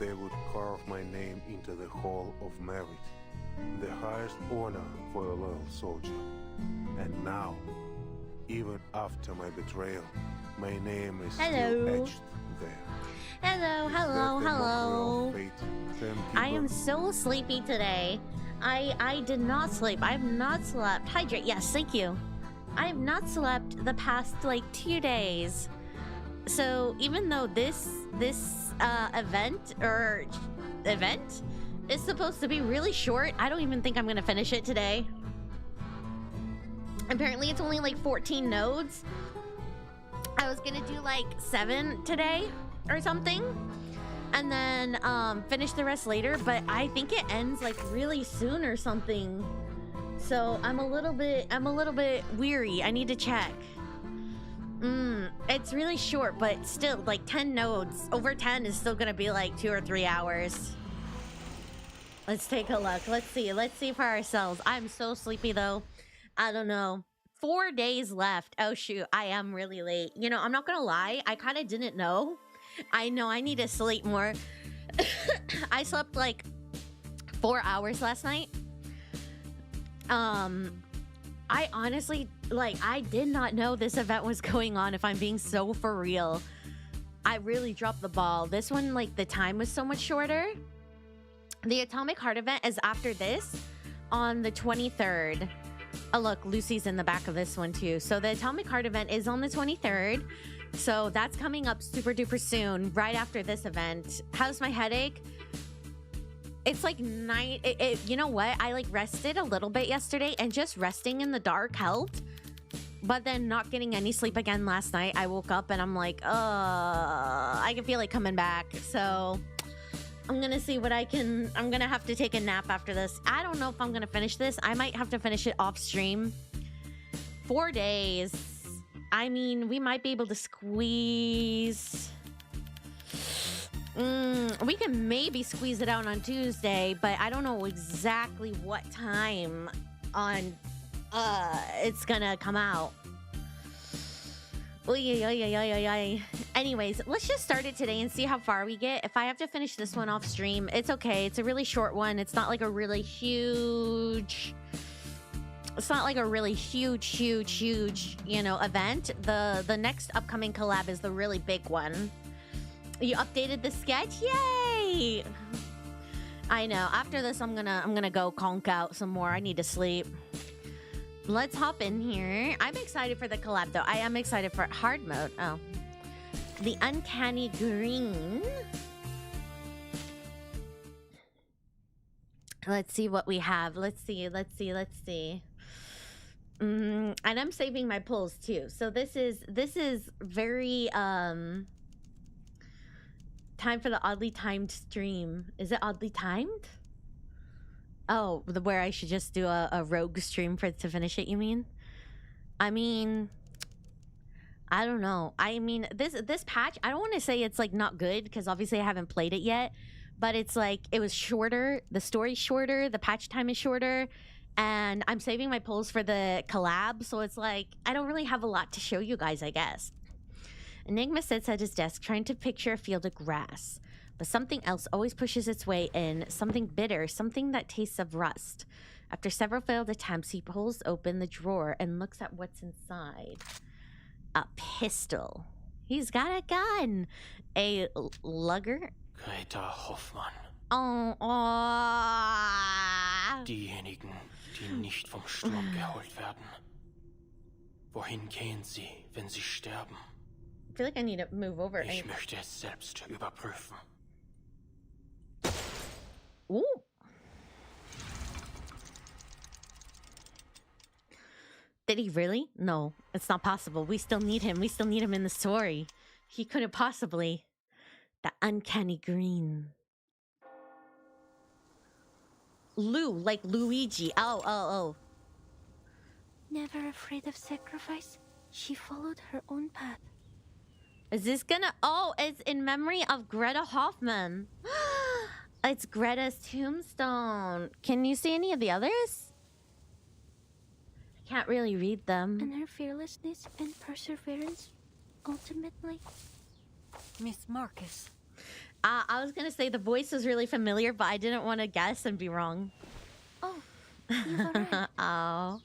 they would carve my name into the Hall of Merit, the highest honor for a loyal soldier. And now, even after my betrayal, my name is still etched there. Hello. I am so sleepy today. I did not sleep. I have not slept. Hydrate. Yes, thank you. I have not slept the past like 2 days. So even though this event is supposed to be really short, I don't even think I'm gonna finish it today. Apparently it's only like 14 nodes. I was gonna do like 7 today or something, and then finish the rest later, but I think it ends like really soon or something. So I'm a little bit weary. I need to check. It's really short, but still, like 10 nodes. Over 10 is still gonna be like 2 or 3 hours. Let's take a look. Let's see for ourselves. I'm so sleepy though. I don't know. 4 days left. Oh shoot, I am really late. You know, I'm not gonna lie, I kind of didn't know. I know I need to sleep more. I slept like 4 hours last night. I honestly, like, I did not know this event was going on, if I'm being so for real. I really dropped the ball. This one, like, the time was so much shorter. The Atomic Heart event is after this on the 23rd. Oh, look, Lucy's in the back of this one too. So the Atomic Heart event is on the 23rd. So that's coming up super duper soon, right after this event. How's my headache? It's like night. You know what? I like rested a little bit yesterday, and just resting in the dark helped. But then not getting any sleep again last night, I woke up and I'm like, I can feel it coming back. So I'm gonna see what I can. I'm gonna have to take a nap after this. I don't know if I'm gonna finish this. I might have to finish it off stream. 4 days. I mean, we might be able to squeeze. We can maybe squeeze it out on Tuesday, but I don't know exactly what time on it's gonna come out. Anyways, let's just start it today and see how far we get. If I have to finish this one off stream, it's okay. It's a really short one. It's not like a really huge... It's not like a really huge, you know, event. The next upcoming collab is the really big one. You updated the sketch? Yay! I know. After this, I'm gonna go conk out some more. I need to sleep. Let's hop in here. I'm excited for the collab, though. I am excited for hard mode. Oh. The Uncanny Green. Let's see what we have. Let's see. And I'm saving my pulls, too. So this is very, time for the oddly timed stream. Is it oddly timed? Oh, where I should just do a rogue stream to finish it, you mean? I mean, I don't know. I mean, this patch, I don't want to say it's like not good, because obviously I haven't played it yet, but it's like it was shorter, the story's shorter, the patch time is shorter, and I'm saving my polls for the collab, so it's like I don't really have a lot to show you guys, I guess. Enigma sits at his desk trying to picture a field of grass. But something else always pushes its way in, something bitter, something that tastes of rust. After several failed attempts, he pulls open the drawer and looks at what's inside. A pistol. He's got a gun. A lugger. Greta Hoffmann. Oh. Diejenigen, die nicht vom Sturm geholt werden. Wohin gehen sie, wenn sie sterben? I feel like I need to move over. Ich möchte es selbst überprüfen. Ooh. Did he really? No, it's not possible. We still need him. We still need him in the story. He couldn't possibly. The Uncanny Green. Lou, like Luigi. Oh. Never afraid of sacrifice, she followed her own path. Is this gonna... Oh, it's in memory of Greta Hoffmann. It's Greta's tombstone. Can you see any of the others? I can't really read them. And her fearlessness and perseverance, ultimately. Miss Marcus. I was gonna say the voice was really familiar, but I didn't want to guess and be wrong. Oh, you've arrived. Oh.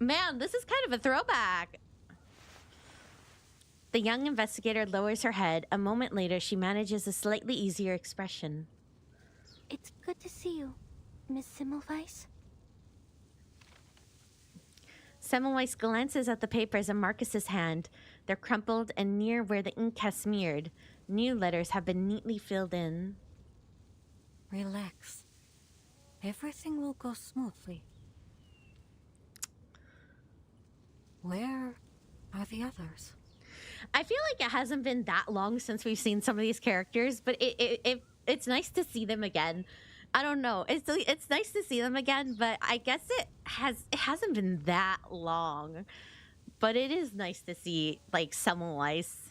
Man, this is kind of a throwback. The young investigator lowers her head. A moment later, she manages a slightly easier expression. It's good to see you, Miss Semmelweis. Semmelweis glances at the papers in Marcus's hand. They're crumpled and near where the ink has smeared. New letters have been neatly filled in. Relax. Everything will go smoothly. Where are the others? I feel like it hasn't been that long since we've seen some of these characters, but it's nice to see them again. I don't know. It's nice to see them again, but I guess it hasn't been that long. But it is nice to see like Semmelweis.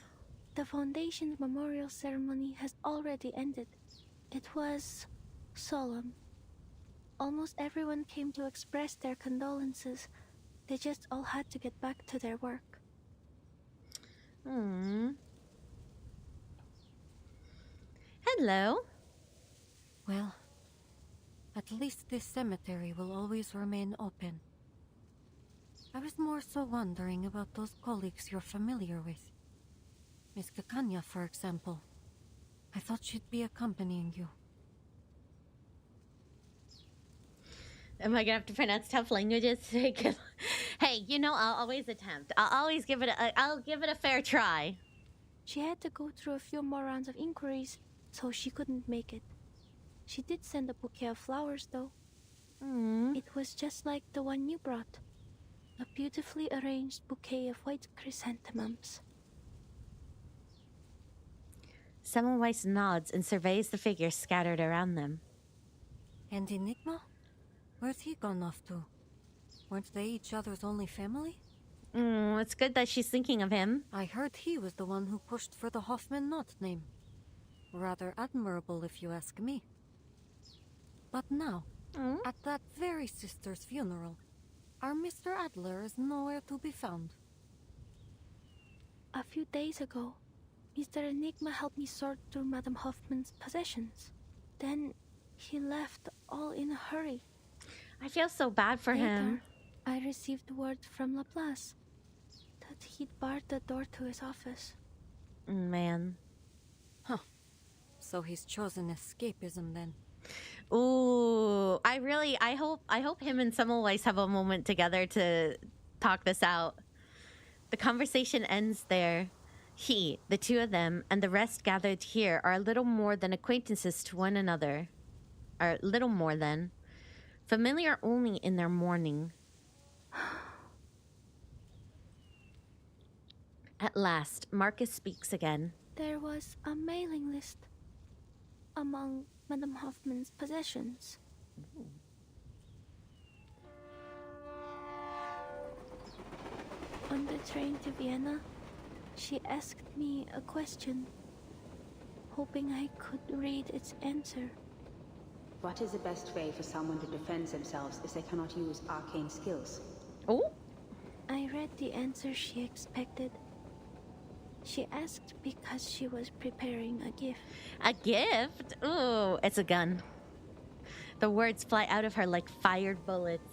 The Foundation's memorial ceremony has already ended. It was solemn. Almost everyone came to express their condolences. They just all had to get back to their work. Hello. Well, at least this cemetery will always remain open. I was more so wondering about those colleagues you're familiar with. Miss Kakanya, for example. I thought she'd be accompanying you. Am I gonna have to pronounce tough languages? Hey, you know, I'll always attempt. I'll give it a fair try. She had to go through a few more rounds of inquiries, so she couldn't make it. She did send a bouquet of flowers, though. It was just like the one you brought. A beautifully arranged bouquet of white chrysanthemums. Semmelweis nods and surveys the figures scattered around them. And Enigma? Where's he gone off to? Weren't they each other's only family? It's good that she's thinking of him. I heard he was the one who pushed for the Hoffman Knot name. Rather admirable, if you ask me. But now, at that very sister's funeral, our Mr. Adler is nowhere to be found. A few days ago, Mr. Enigma helped me sort through Madame Hoffman's possessions. Then he left all in a hurry. I feel so bad for him. I received word from Laplace that he'd barred the door to his office. Man. Huh. So he's chosen escapism then. Ooh, I hope him and Semmelweis have a moment together to talk this out. The conversation ends there. He, the two of them, and the rest gathered here are a little more than acquaintances to one another. Or little more than. Familiar only in their mourning. At last, Marcus speaks again. There was a mailing list among Madame Hoffman's possessions. On the train to Vienna, she asked me a question, hoping I could read its answer. What is the best way for someone to defend themselves if they cannot use arcane skills? Oh? I read the answer she expected. She asked because she was preparing a gift. A gift? Ooh, it's a gun. The words fly out of her like fired bullets.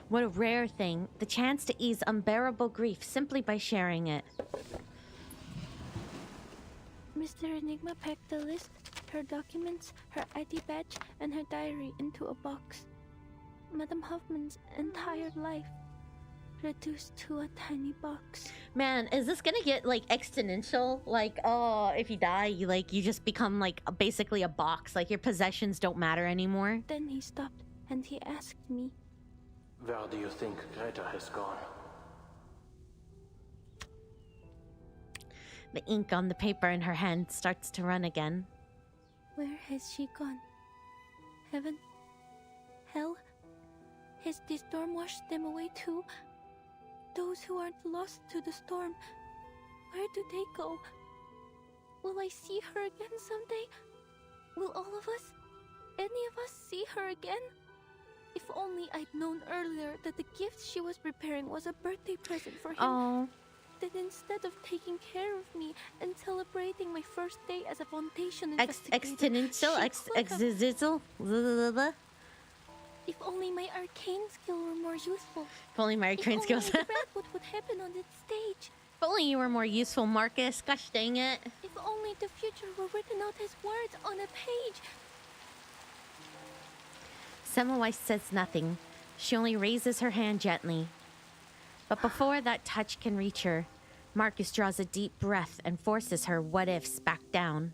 What a rare thing, the chance to ease unbearable grief simply by sharing it. Mr. Enigma packed the list, her documents, her ID badge, and her diary into a box. Madame Hoffman's entire life reduced to a tiny box. Man, is this gonna get like exponential? Like, oh, if you die, you just become like basically a box. Like your possessions don't matter anymore. Then he stopped and he asked me, Where do you think Greta has gone? The ink on the paper in her hand starts to run again. "Where has she gone? Heaven? Hell? Has the storm washed them away too? Those who aren't lost to the storm, where do they go? Will I see her again someday? Will all of us, any of us, see her again? If only I'd known earlier that the gift she was preparing was a birthday present for him. Oh, That instead of taking care of me and celebrating my first day as a foundation investigator, existential. If only my arcane skill were more useful. If only my arcane skills. If only I read what would happen on that stage. If only you were more useful, Marcus. Gosh dang it. If only the future were written out as words on a page. Semmelweis says nothing. She only raises her hand gently. But before that touch can reach her, Marcus draws a deep breath and forces her what-ifs back down.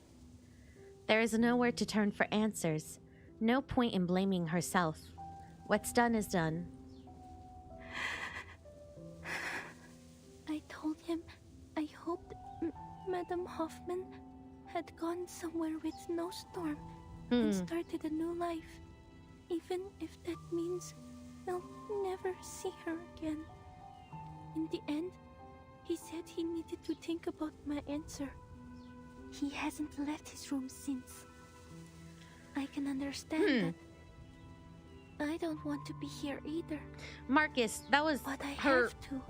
There is nowhere to turn for answers. No point in blaming herself. What's done is done. I told him I hoped Madame Hoffman had gone somewhere with no storm and started a new life. Even if that means I'll never see her again. In the end, he said he needed to think about my answer. He hasn't left his room since. I can understand that. I don't want to be here either. Marcus, that was But I her. have to.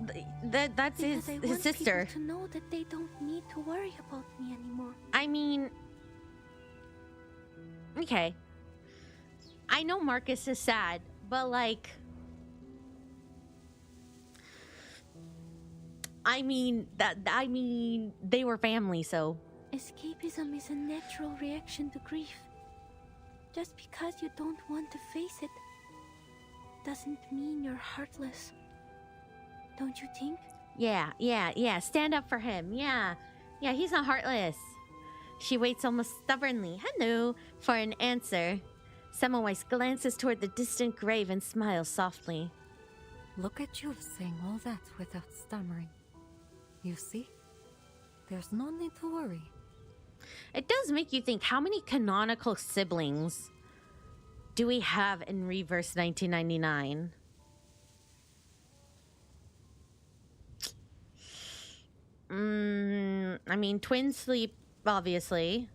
That's Because I his want sister. people to know that they don't need to worry about me anymore. I mean, okay. I know Marcus is sad, but like, I mean, they were family, so. Escapism is a natural reaction to grief. Just because you don't want to face it doesn't mean you're heartless. Don't you think? Yeah. Stand up for him. Yeah, he's not heartless. She waits almost stubbornly, hello, for an answer. Semmelweis glances toward the distant grave and smiles softly. Look at you saying all that without stammering. You see? There's no need to worry. It does make you think, how many canonical siblings do we have in Reverse 1999? I mean, twins sleep, obviously.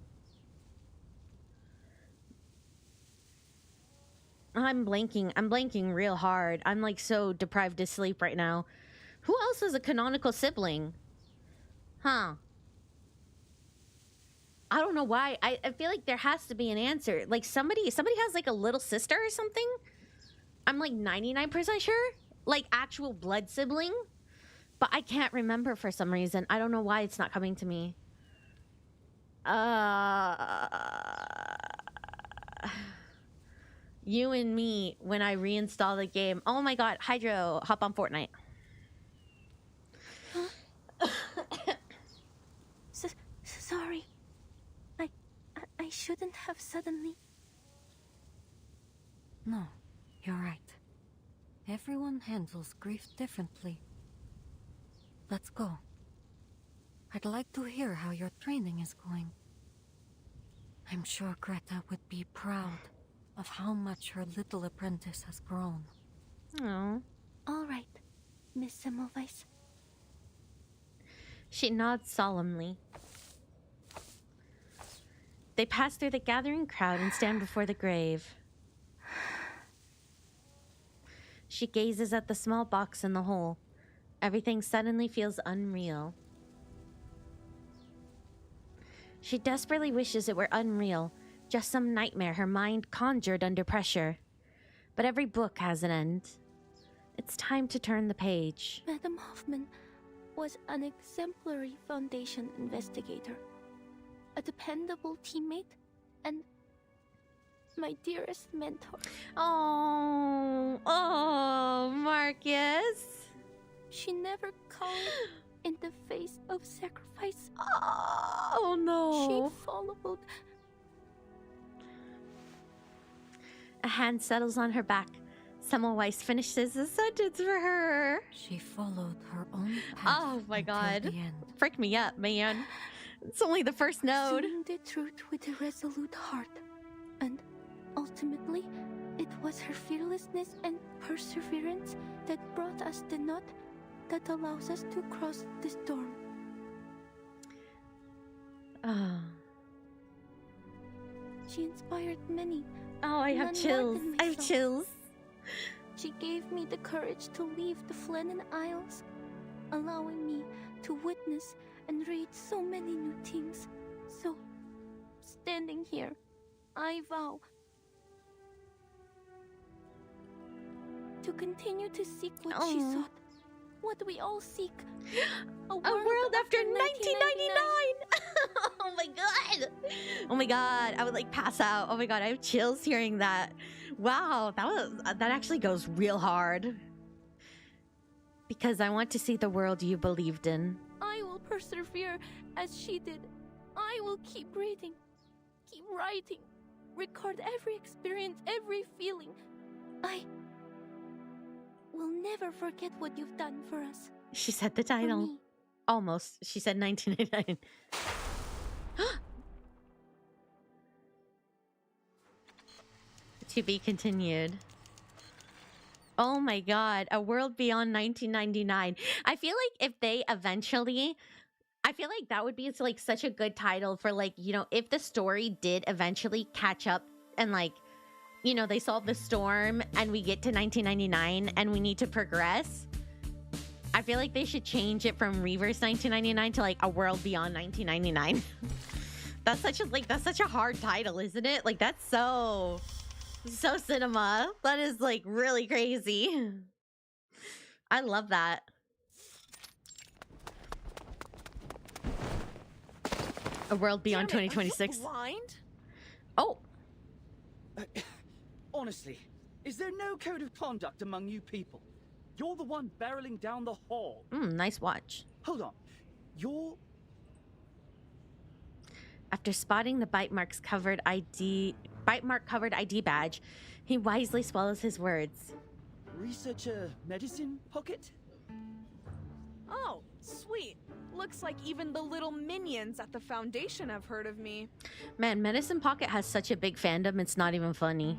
I'm blanking real hard. I'm like so deprived of sleep right now. Who else is a canonical sibling? Huh. I don't know why. I feel like there has to be an answer. Like somebody has like a little sister or something. I'm like 99% sure. Like actual blood sibling. But I can't remember for some reason. I don't know why it's not coming to me. You and me when I reinstall the game. Oh my god, Hydro, hop on Fortnite. Sorry. I shouldn't have suddenly. No, you're right. Everyone handles grief differently. Let's go. I'd like to hear how your training is going. I'm sure Greta would be proud of how much her little apprentice has grown. Oh. All right, Miss Semmelweis. She nods solemnly. They pass through the gathering crowd and stand before the grave. She gazes at the small box in the hole. Everything suddenly feels unreal. She desperately wishes it were unreal, just some nightmare her mind conjured under pressure. But every book has an end. It's time to turn the page. Madame Hoffman was an exemplary Foundation investigator, a dependable teammate, and my dearest mentor. Oh, Marcus. She never cowered in the face of sacrifice. Oh, no. She followed. A hand settles on her back. Semmelweis finishes the sentence for her. She followed her own path. Oh my god. The end. Frick me up, man. It's only the first node. Pursuing the truth with a resolute heart. And ultimately, it was her fearlessness and perseverance that brought us the knot that allows us to cross the storm. Oh. She inspired many. Oh, I have chills. I have chills. She gave me the courage to leave the Flennon Isles, allowing me to witness and read so many new things. So, standing here, I vow to continue to seek what she sought, what we all seek. A world after 1999! Oh my god! Oh my god, I would like pass out. Oh my god, I have chills hearing that. Wow, that actually goes real hard. Because I want to see the world you believed in. I will persevere as she did. I will keep reading, keep writing, record every experience, every feeling. I will never forget what you've done for us. She said the title. Almost. She said 1989. To be continued. Oh my god, a world beyond 1999. I feel like if they eventually, I feel like that would be like such a good title for like, you know, if the story did eventually catch up and like, you know, they solve the storm and we get to 1999 and we need to progress. I feel like they should change it from Reverse 1999 to like a world beyond 1999. That's such a hard title, isn't it? Like that's so cinema. That is like really crazy. I love that. A world beyond Damn it, 2026. Are you blind? Oh. Honestly, is there no code of conduct among you people? You're the one barreling down the hall. Nice watch. Hold on. You're... After spotting the bite mark covered ID badge, he wisely swallows his words. Researcher Medicine Pocket? Oh, sweet. Looks like even the little minions at the Foundation have heard of me. Man, Medicine Pocket has such a big fandom, it's not even funny.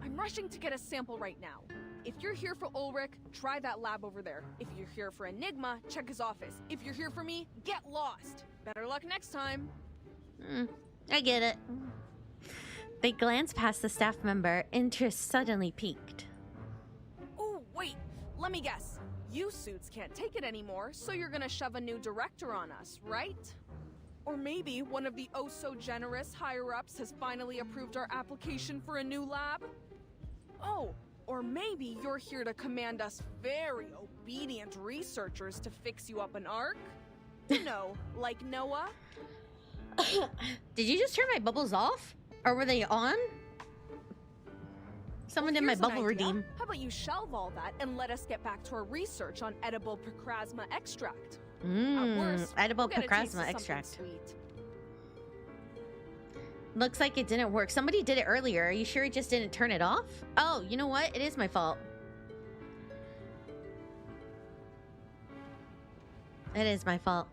I'm rushing to get a sample right now. If you're here for Ulrich, try that lab over there. If you're here for Enigma, check his office. If you're here for me, get lost. Better luck next time. I get it. They glance past the staff member, interest suddenly piqued. Oh, wait. Let me guess. You suits can't take it anymore, so you're gonna shove a new director on us, right? Or maybe one of the oh-so-generous higher-ups has finally approved our application for a new lab? Oh, or maybe you're here to command us very obedient researchers to fix you up an arc? You know, like Noah? Did you just turn my bubbles off? Or were they on? Someone did my Here's an bubble idea. redeem. How about you shelve all that and let us get back to our research on edible procrasma extract? At worst, Edible we'll get a taste procrasma of something extract. sweet. Looks like it didn't work. Somebody did it earlier. Are you sure it just didn't turn it off? Oh, you know what? It is my fault. It is my fault.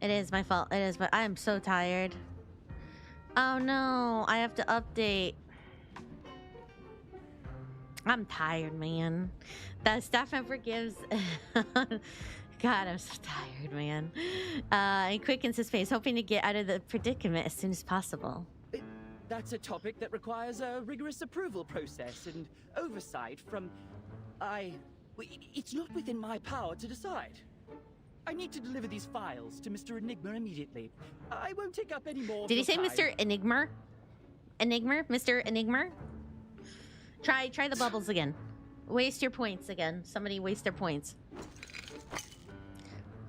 It is my fault. It is my... I am so tired. Oh no, I have to update. I'm tired, man. The staff member gives... God, I'm so tired, man. He quickens his pace, hoping to get out of the predicament as soon as possible. That's a topic that requires a rigorous approval process and oversight from... It's not within my power to decide. I need to deliver these files to Mr. Enigma immediately. I won't take up any more. Did he say time. Mr. Enigma? Enigma? Mr. Enigma? Try the bubbles again. Waste your points again. Somebody waste their points.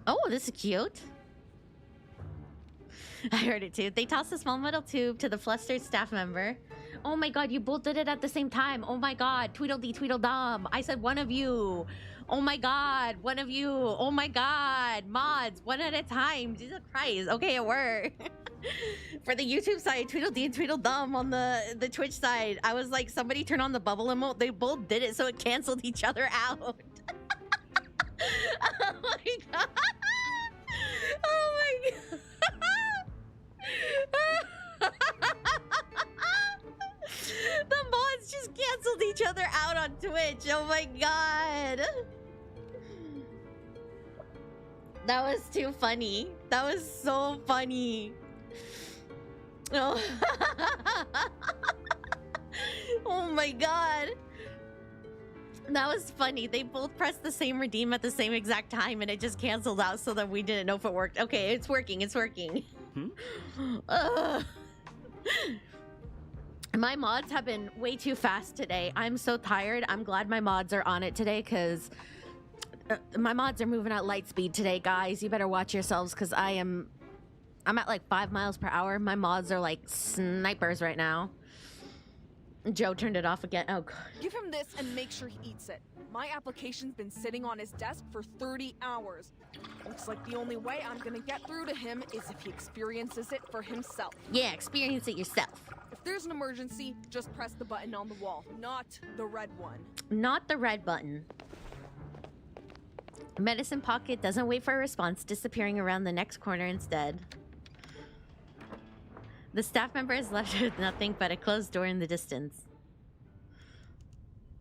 Oh, this is cute. I heard it too. They tossed a small metal tube to the flustered staff member. Oh my god, you both did it at the same time. Oh my god, Tweedledee Tweedledum. I said one of you. Oh my god, one of you. Oh my god, mods, one at a time. Jesus Christ. Okay, it worked. For the YouTube side, Tweedledee and Tweedledum. On the Twitch side, I was like, somebody turn on the bubble emote. They both did it, so it canceled each other out. Oh my god. Oh my god. The mods just canceled each other out on Twitch. Oh my god. That was too funny. That was so funny. Oh, oh my god. That was funny. They both pressed the same redeem at the same exact time and it just canceled out so that we didn't know if it worked. Okay, it's working. It's working. My mods have been way too fast today. I'm so tired. I'm glad my mods are on it today because my mods are moving at light speed today, guys. You better watch yourselves because I'm at like 5 miles per hour. My mods are like snipers right now. Joe turned it off again. Oh god. Give him this and make sure he eats it. My application's been sitting on his desk for 30 hours. Looks like the only way I'm gonna get through to him is if he experiences it for himself. Yeah, experience it yourself. If there's an emergency, just press the button on the wall, not the red one. Not the red button. Medicine Pocket doesn't wait for a response, disappearing around the next corner instead. The staff member is left with nothing but a closed door in the distance.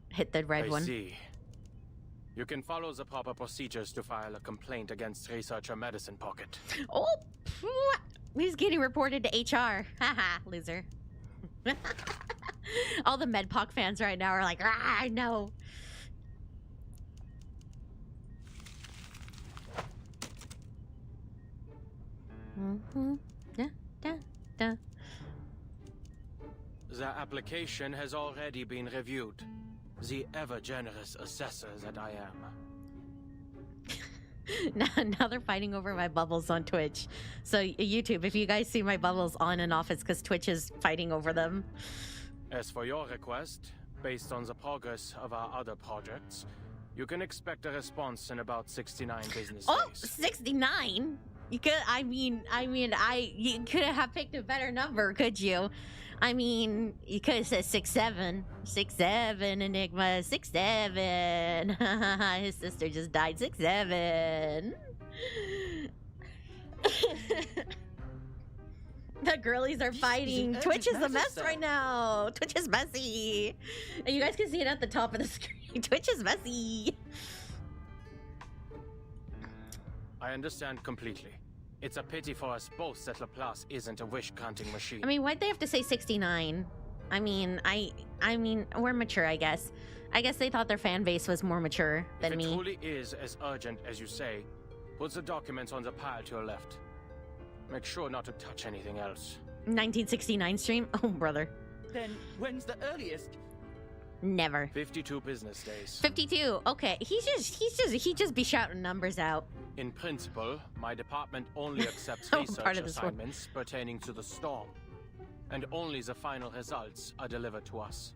Hit the red one. I see. You can follow the proper procedures to file a complaint against Researcher Medicine Pocket. Oh, he's getting reported to HR. Haha, loser. All the MedPoc fans right now are like, ah, no. Da. The application has already been reviewed. The ever-generous assessor that I am. Now they're fighting over my bubbles on Twitch. So YouTube, if you guys see my bubbles on and off, it's because Twitch is fighting over them. As for your request, based on the progress of our other projects, you can expect a response in about 69 business days. 69? You could, you couldn't have picked a better number, could you? I mean, you could have said 6'7". 6'7", Enigma. 6'7". His sister just died. 6'7". The girlies are fighting. Twitch is a mess right now. Twitch is messy. And you guys can see it at the top of the screen. Twitch is messy. I understand completely. It's a pity for us both that Laplace isn't a wish-granting machine. I mean, why'd they have to say 69? I mean, we're mature, I guess. I guess they thought their fan base was more mature than me. If it truly is as urgent as you say, put the documents on the pile to your left. Make sure not to touch anything else. 1969 stream? Oh, brother. Then when's the earliest? Never. 52 business days. 52. Okay, he just be shouting numbers out. In principle, my department only accepts Oh, research part of this one. assignments pertaining to the storm, and only the final results are delivered to us.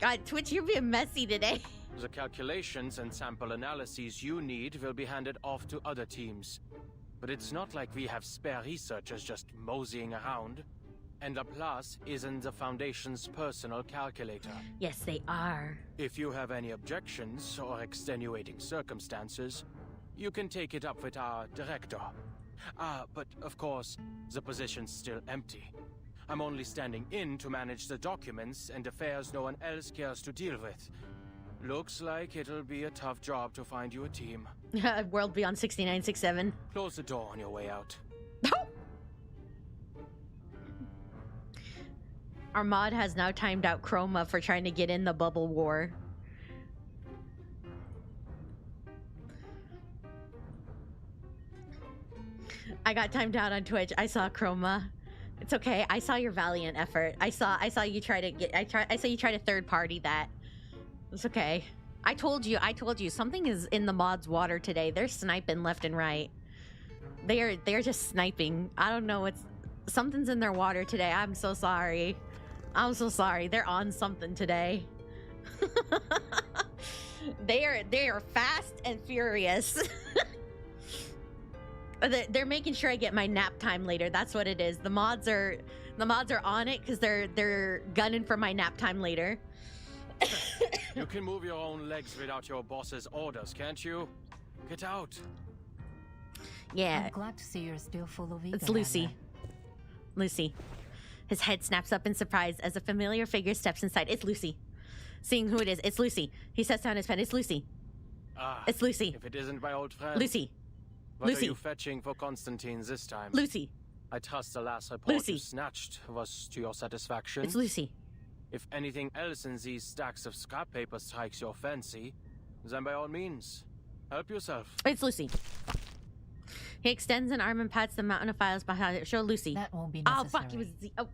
God, Twitch, you're being messy today. The calculations and sample analyses you need will be handed off to other teams. But it's not like we have spare researchers just moseying around. And Laplace isn't the Foundation's personal calculator. Yes, they are. If you have any objections or extenuating circumstances, you can take it up with our director. But of course, the position's still empty. I'm only standing in to manage the documents and affairs no one else cares to deal with. Looks like it'll be a tough job to find you a team. World Beyond 6967. Close the door on your way out. Our mod has now timed out Chroma for trying to get in the bubble war. I got timed out on Twitch. I saw Chroma. It's okay. I saw your valiant effort. I saw you try to get. I saw you try to third party that. It's okay. I told you. Something is in the mod's water today. They're sniping left and right. They're just sniping. I don't know. Something's in their water today. I'm so sorry. I'm so sorry. They're on something today. They are fast and furious. They're making sure I get my nap time later. That's what it is. The mods are on it because they're gunning for my nap time later. You can move your own legs without your boss's orders, can't you? Get out. Yeah. I'm glad to see you're still full of ego. It's Lucy. Lucy. His head snaps up in surprise as a familiar figure steps inside. It's Lucy. Seeing who it is, it's Lucy. He sets down his pen. It's Lucy. It's Lucy. If it isn't my old friend. Lucy. What Lucy. are you fetching for Constantine this time? Lucy. I trust the last report Lucy. you snatched was to your satisfaction. It's Lucy. If anything else in these stacks of scrap paper strikes your fancy, then by all means, help yourself. It's Lucy. He extends an arm and pats the mountain of files behind it. Show Lucy. That won't be necessary. Oh, fuck. He was... Oh.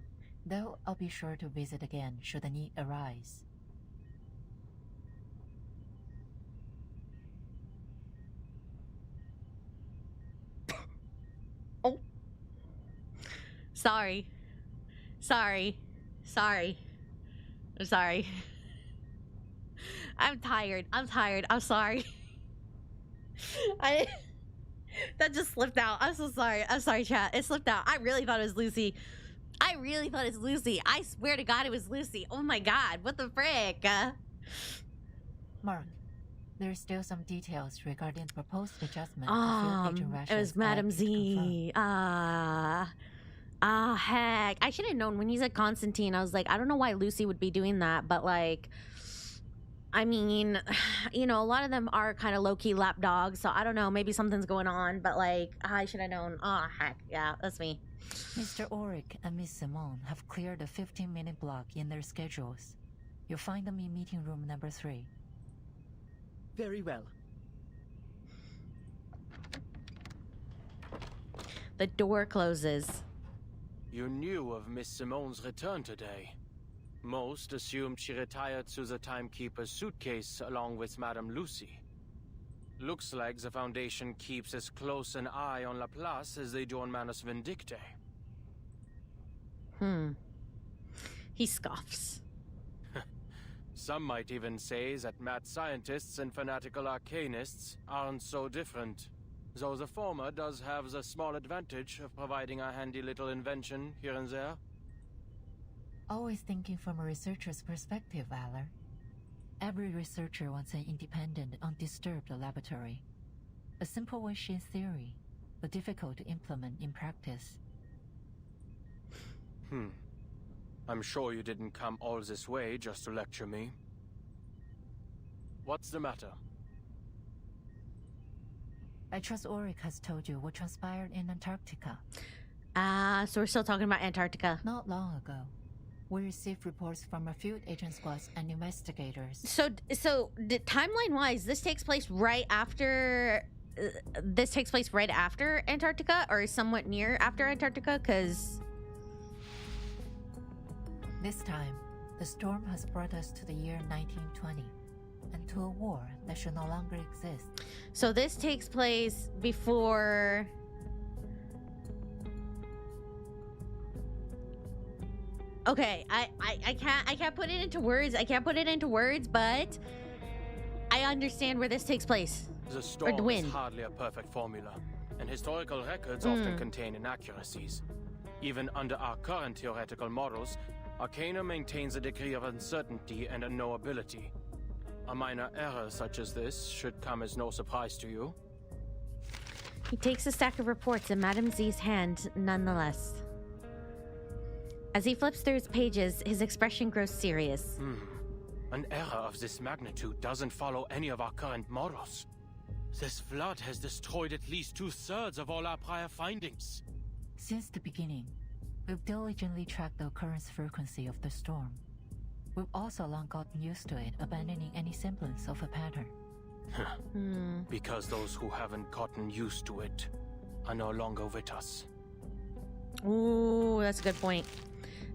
Though I'll be sure to visit again should the need arise. Oh. Sorry. Sorry. Sorry. I'm sorry. I'm tired. I'm sorry. That just slipped out. I'm so sorry. I'm sorry, chat. It slipped out. I really thought it was Lucy. I swear to God it was Lucy. Oh my God. What the frick? Mark, there's still some details regarding the proposed adjustment to field agent Rash's it was Madam ad to confirm. Z. Heck. I should have known when he said Constantine. I was like, I don't know why Lucy would be doing that, but like, I mean, you know, a lot of them are kind of low-key lapdogs, so I don't know, maybe something's going on, but like, I should have known. Oh, heck, yeah, that's me. Mr. Oric and Miss Simone have cleared a 15-minute block in their schedules. You'll find them in meeting room number 3. Very well. The door closes. You knew of Miss Simone's return today. Most assumed she retired to the timekeeper's suitcase along with Madame Lucy. Looks like the Foundation keeps as close an eye on Laplace as they do on Manus Vindictae. He scoffs. Some might even say that mad scientists and fanatical arcanists aren't so different. Though the former does have the small advantage of providing a handy little invention here and there. Always thinking from a researcher's perspective, Valor. Every researcher wants an independent, undisturbed laboratory. A simple wish in theory, but difficult to implement in practice. I'm sure you didn't come all this way just to lecture me. What's the matter? I trust Auric has told you what transpired in Antarctica. So we're still talking about Antarctica. Not long ago, we received reports from a few agent squads and investigators. So timeline-wise, this takes place right after... this takes place right after Antarctica, or somewhat near after Antarctica, because... This time, the storm has brought us to the year 1920, and to a war that should no longer exist. So this takes place before... Okay, I can't put it into words. I can't put it into words, but I understand where this takes place. The storm is hardly a perfect formula, and historical records often contain inaccuracies. Even under our current theoretical models, Arcana maintains a degree of uncertainty and unknowability. A minor error such as this should come as no surprise to you. He takes a stack of reports in Madame Z's hand nonetheless. As he flips through his pages, his expression grows serious. An error of this magnitude doesn't follow any of our current models. This flood has destroyed at least 2/3 of all our prior findings. Since the beginning, we've diligently tracked the occurrence frequency of the storm. We've also long gotten used to it, abandoning any semblance of a pattern. Because those who haven't gotten used to it are no longer with us. Ooh, that's a good point.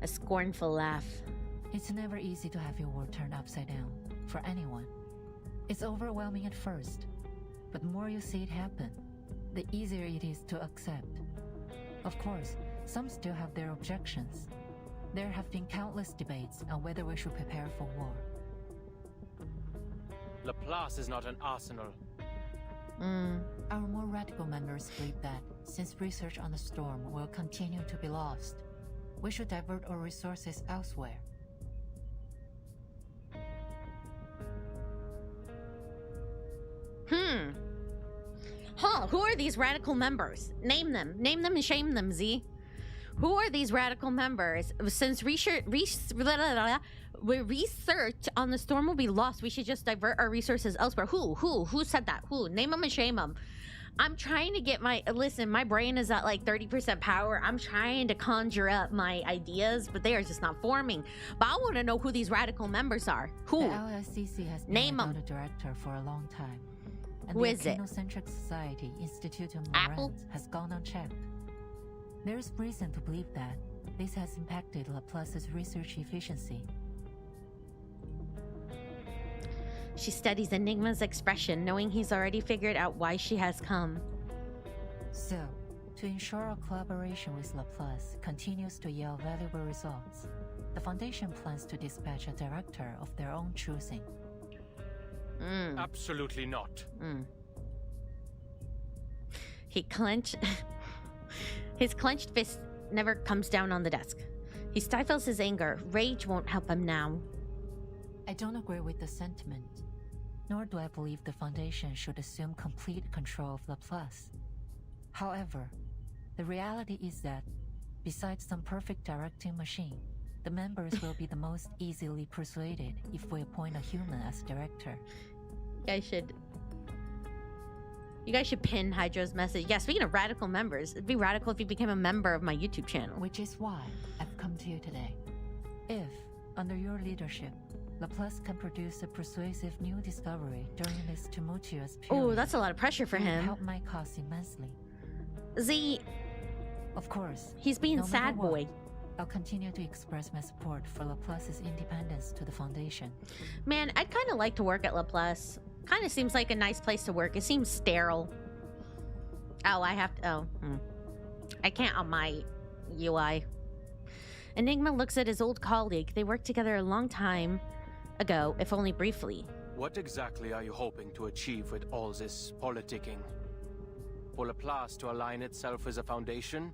A scornful laugh. It's never easy to have your world turned upside down, for anyone. It's overwhelming at first, but the more you see it happen, the easier it is to accept. Of course, some still have their objections. There have been countless debates on whether we should prepare for war. Laplace is not an arsenal. Our more radical members believe that, since research on the storm will continue to be lost, we should divert our resources elsewhere. Who are these radical members? Name them. Name them and shame them, Z. Who are these radical members? Since research on the storm will be lost, we should just divert our resources elsewhere. Who said that? Who? Name them and shame them. I'm trying to get my brain is at like 30% power. I'm trying to conjure up my ideas, but they are just not forming. But I want to know who these radical members are. Who? The LSCC has been without a director for a long time. And Who the is it? Arcanocentric Society Institutum Apple? Morans has gone unchecked. There is reason to believe that this has impacted Laplace's research efficiency. She studies Enigma's expression, knowing he's already figured out why she has come. So, to ensure our collaboration with Laplace continues to yield valuable results, the Foundation plans to dispatch a director of their own choosing. Absolutely not. He his clenched fist never comes down on the desk. He stifles his anger. Rage won't help him now. I don't agree with the sentiment, nor do I believe the Foundation should assume complete control of Laplace. However, the reality is that, besides some perfect directing machine, the members will be the most easily persuaded if we appoint a human as director. You guys should pin Hydra's message. Yeah, speaking of radical members, it'd be radical if you became a member of my YouTube channel. Which is why I've come to you today. If, under your leadership, Laplace can produce a persuasive new discovery during this tumultuous period... Oh, that's a lot of pressure for it would him. help my cause immensely. Z... Of course. He's being no sad matter what, boy. I'll continue to express my support for Laplace's independence to the Foundation. Man, I'd kind of like to work at Laplace. Kind of seems like a nice place to work. It seems sterile. Oh, I have to... I can't on my UI. Enigma looks at his old colleague. They worked together a long time ago, if only briefly. What exactly are you hoping to achieve with all this politicking? For Laplace to align itself as a foundation?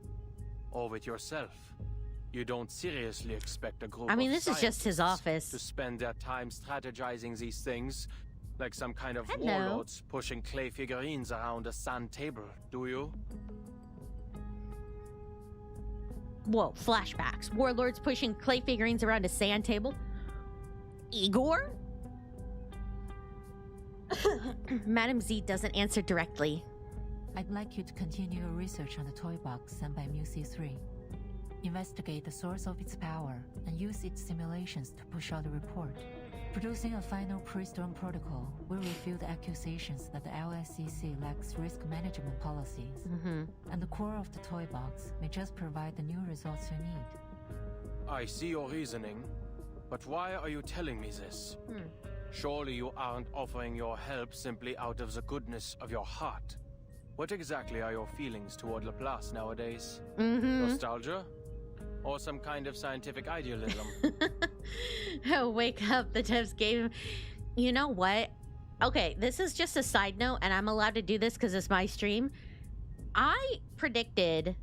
Or with yourself? You don't seriously expect a group I mean, of this is just his office. to spend their time strategizing these things, like some kind of Hello. warlords pushing clay figurines around a sand table, do you? Whoa, flashbacks. Warlords pushing clay figurines around a sand table? Igor? Madam Z doesn't answer directly. I'd like you to continue your research on the toy box sent by Mu-C3. Investigate the source of its power and use its simulations to push out a report. Producing a final pre-storm protocol will refute the accusations that the LSCC lacks risk management policies. And the core of the toy box may just provide the new results you need. I see your reasoning, but why are you telling me this? Surely you aren't offering your help simply out of the goodness of your heart. What exactly are your feelings toward Laplace nowadays? Nostalgia? Or some kind of scientific idealism? Oh, wake up, the tips game. You know what? Okay, this is just a side note, and I'm allowed to do this because it's my stream. I predicted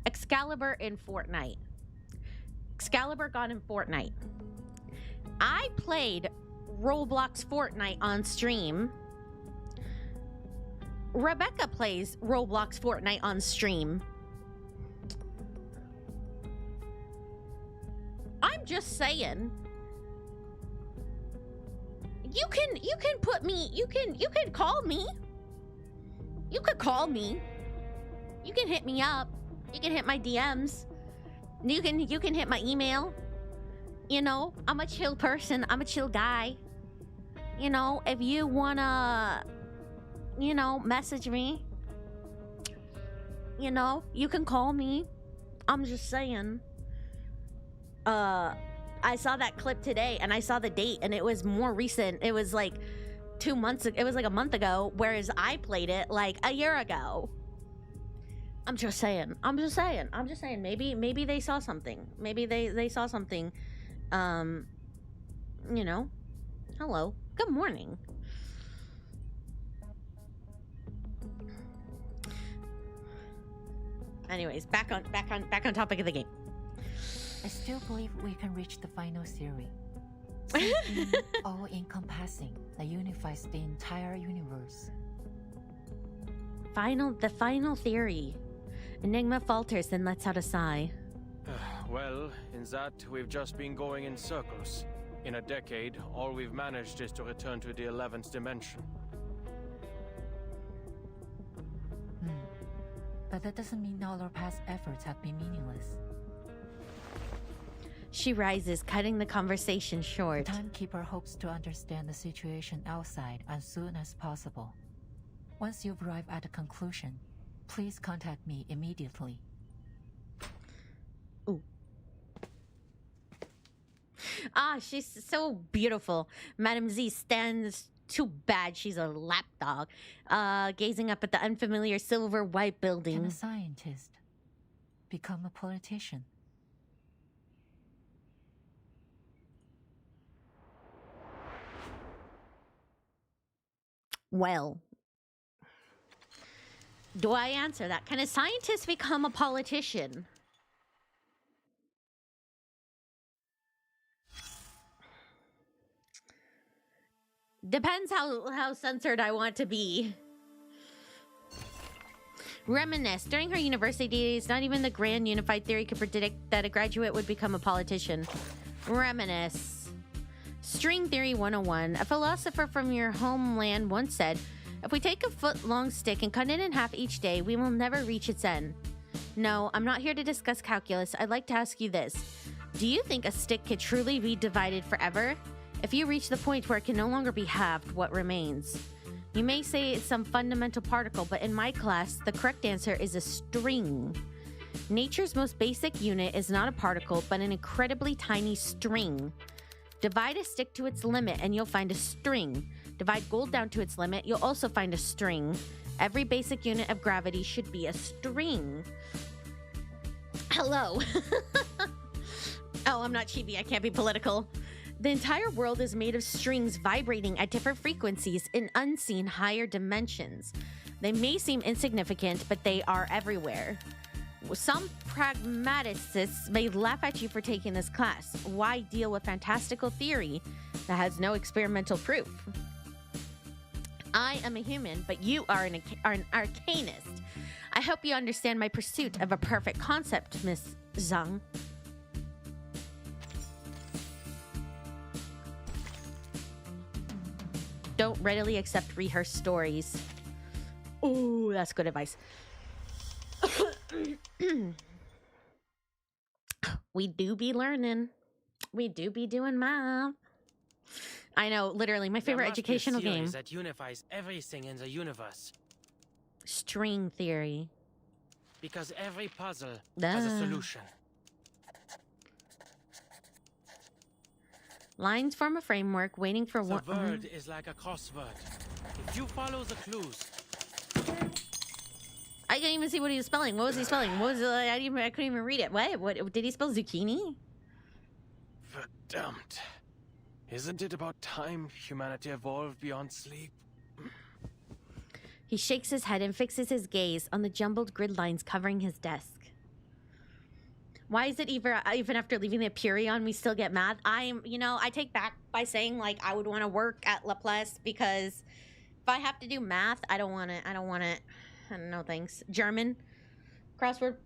Excalibur in Fortnite. Excalibur got in Fortnite. I played Roblox Fortnite on stream. Rebecca plays Roblox Fortnite on stream. I'm just saying. You can put me, you can call me. You could call me. You can hit me up. You can hit my DMs. You can hit my email. You know, I'm a chill person. I'm a chill guy. You know, if you wanna, you know, message me, you know, you can call me. I'm just saying. I saw that clip today and I saw the date and it was more recent. It was like 2 months ago. It was like a month ago, whereas I played it like a year ago. I'm just saying. Maybe they saw something. Maybe they saw something. You know. Hello. Good morning. Anyways, back on topic of the game. I still believe we can reach the final theory. Something all-encompassing that unifies the entire universe. The final theory. Enigma falters, then lets out a sigh. Well, in that, we've just been going in circles. In a decade, all we've managed is to return to the 11th dimension. But that doesn't mean all our past efforts have been meaningless. She rises, cutting the conversation short. The timekeeper hopes to understand the situation outside as soon as possible. Once you've arrived at a conclusion, please contact me immediately. Ooh. Ah, she's so beautiful. Madame Z stands. Too bad she's a lapdog. Gazing up at the unfamiliar silver white building. Can a scientist become a politician? Well, do I answer that? Can a scientist become a politician? Depends how censored I want to be. Reminisce. During her university days, not even the grand unified theory could predict that a graduate would become a politician. Reminisce. String Theory 101. A philosopher from your homeland once said, if we take a foot-long stick and cut it in half each day, we will never reach its end. No, I'm not here to discuss calculus. I'd like to ask you this. Do you think a stick could truly be divided forever? If you reach the point where it can no longer be halved, what remains? You may say it's some fundamental particle, but in my class, the correct answer is a string. Nature's most basic unit is not a particle, but an incredibly tiny string. Divide a stick to its limit and you'll find a string. Divide gold down to its limit. You'll also find a string. Every basic unit of gravity should be a string. Hello. Oh, I'm not chibi. I can't be political. The entire world is made of strings vibrating at different frequencies in unseen higher dimensions. They may seem insignificant, but they are everywhere. Some pragmaticists may laugh at you for taking this class. Why deal with fantastical theory that has no experimental proof? I am a human, but you are an arcanist. I hope you understand my pursuit of a perfect concept, Miss Zhang. Don't readily accept rehearsed stories. Ooh, that's good advice. We do be learning. We do be doing math. I know, literally, my favorite educational game. That unifies everything in the universe. String theory. Because every puzzle has a solution. Lines form a framework, waiting for one. The word is like a crossword. If you follow the clues. I couldn't even see what he was spelling. What was he spelling? What was I couldn't even read it. What did he spell? Zucchini? Verdammt. Isn't it about time humanity evolved beyond sleep? He shakes his head and fixes his gaze on the jumbled grid lines covering his desk. Why is it even after leaving the Apurion we still get math? I take back by saying like I would want to work at Laplace because if I have to do math, I don't want it. No thanks. German crossword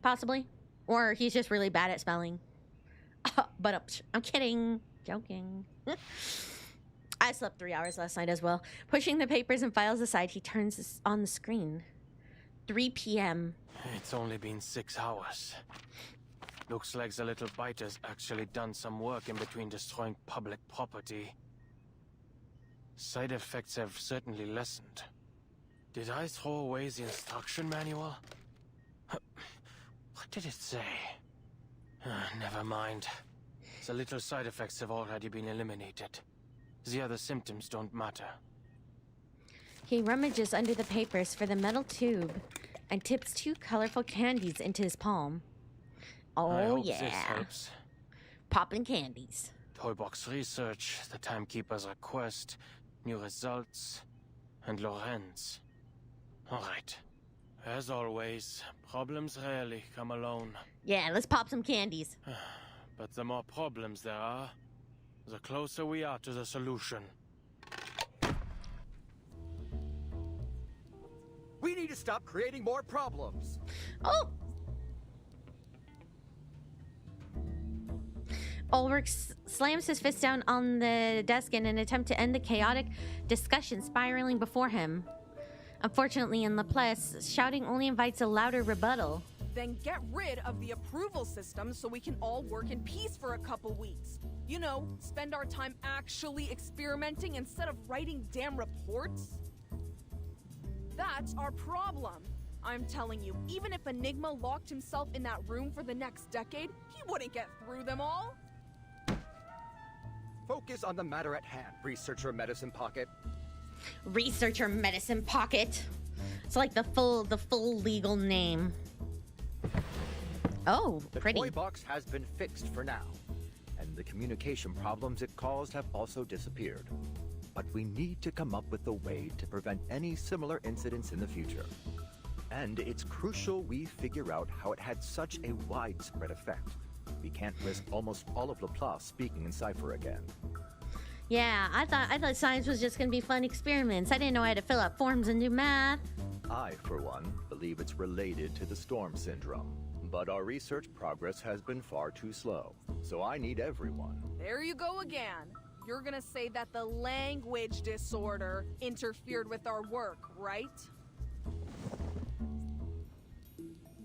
possibly, or he's just really bad at spelling. But I'm kidding, joking. I slept 3 hours last night as well. Pushing the papers and files aside, he turns on the screen. 3 p.m. It's only been 6 hours. Looks like the little biter's actually done some work in between destroying public property. Side effects have certainly lessened. Did I throw away the instruction manual? What did it say? Never mind. The little side effects have already been eliminated. The other symptoms don't matter. He rummages under the papers for the metal tube and tips 2 colorful candies into his palm. I hope yeah. this helps. Popping candies. Toybox research, the timekeeper's request, new results, and Lorenz. Alright. As always, problems rarely come alone. Yeah, let's pop some candies. But the more problems there are, the closer we are to the solution. We need to stop creating more problems. Oh! Ulrich slams his fist down on the desk in an attempt to end the chaotic discussion spiraling before him. Unfortunately, in Laplace, shouting only invites a louder rebuttal. Then get rid of the approval system so we can all work in peace for a couple weeks. You know, spend our time actually experimenting instead of writing damn reports. That's our problem. I'm telling you, even if Enigma locked himself in that room for the next decade, he wouldn't get through them all. Focus on the matter at hand, Researcher Medicine Pocket. Researcher Medicine Pocket. It's like the full legal name. Oh, pretty. The toy box has been fixed for now, and the communication problems it caused have also disappeared. But we need to come up with a way to prevent any similar incidents in the future. And it's crucial we figure out how it had such a widespread effect. We can't risk almost all of Laplace speaking in cipher again. Yeah, I thought science was just gonna be fun experiments. I didn't know I had to fill out forms and do math. I, for one, believe it's related to the storm syndrome. But our research progress has been far too slow, so I need everyone. There you go again. You're gonna say that the language disorder interfered with our work, right?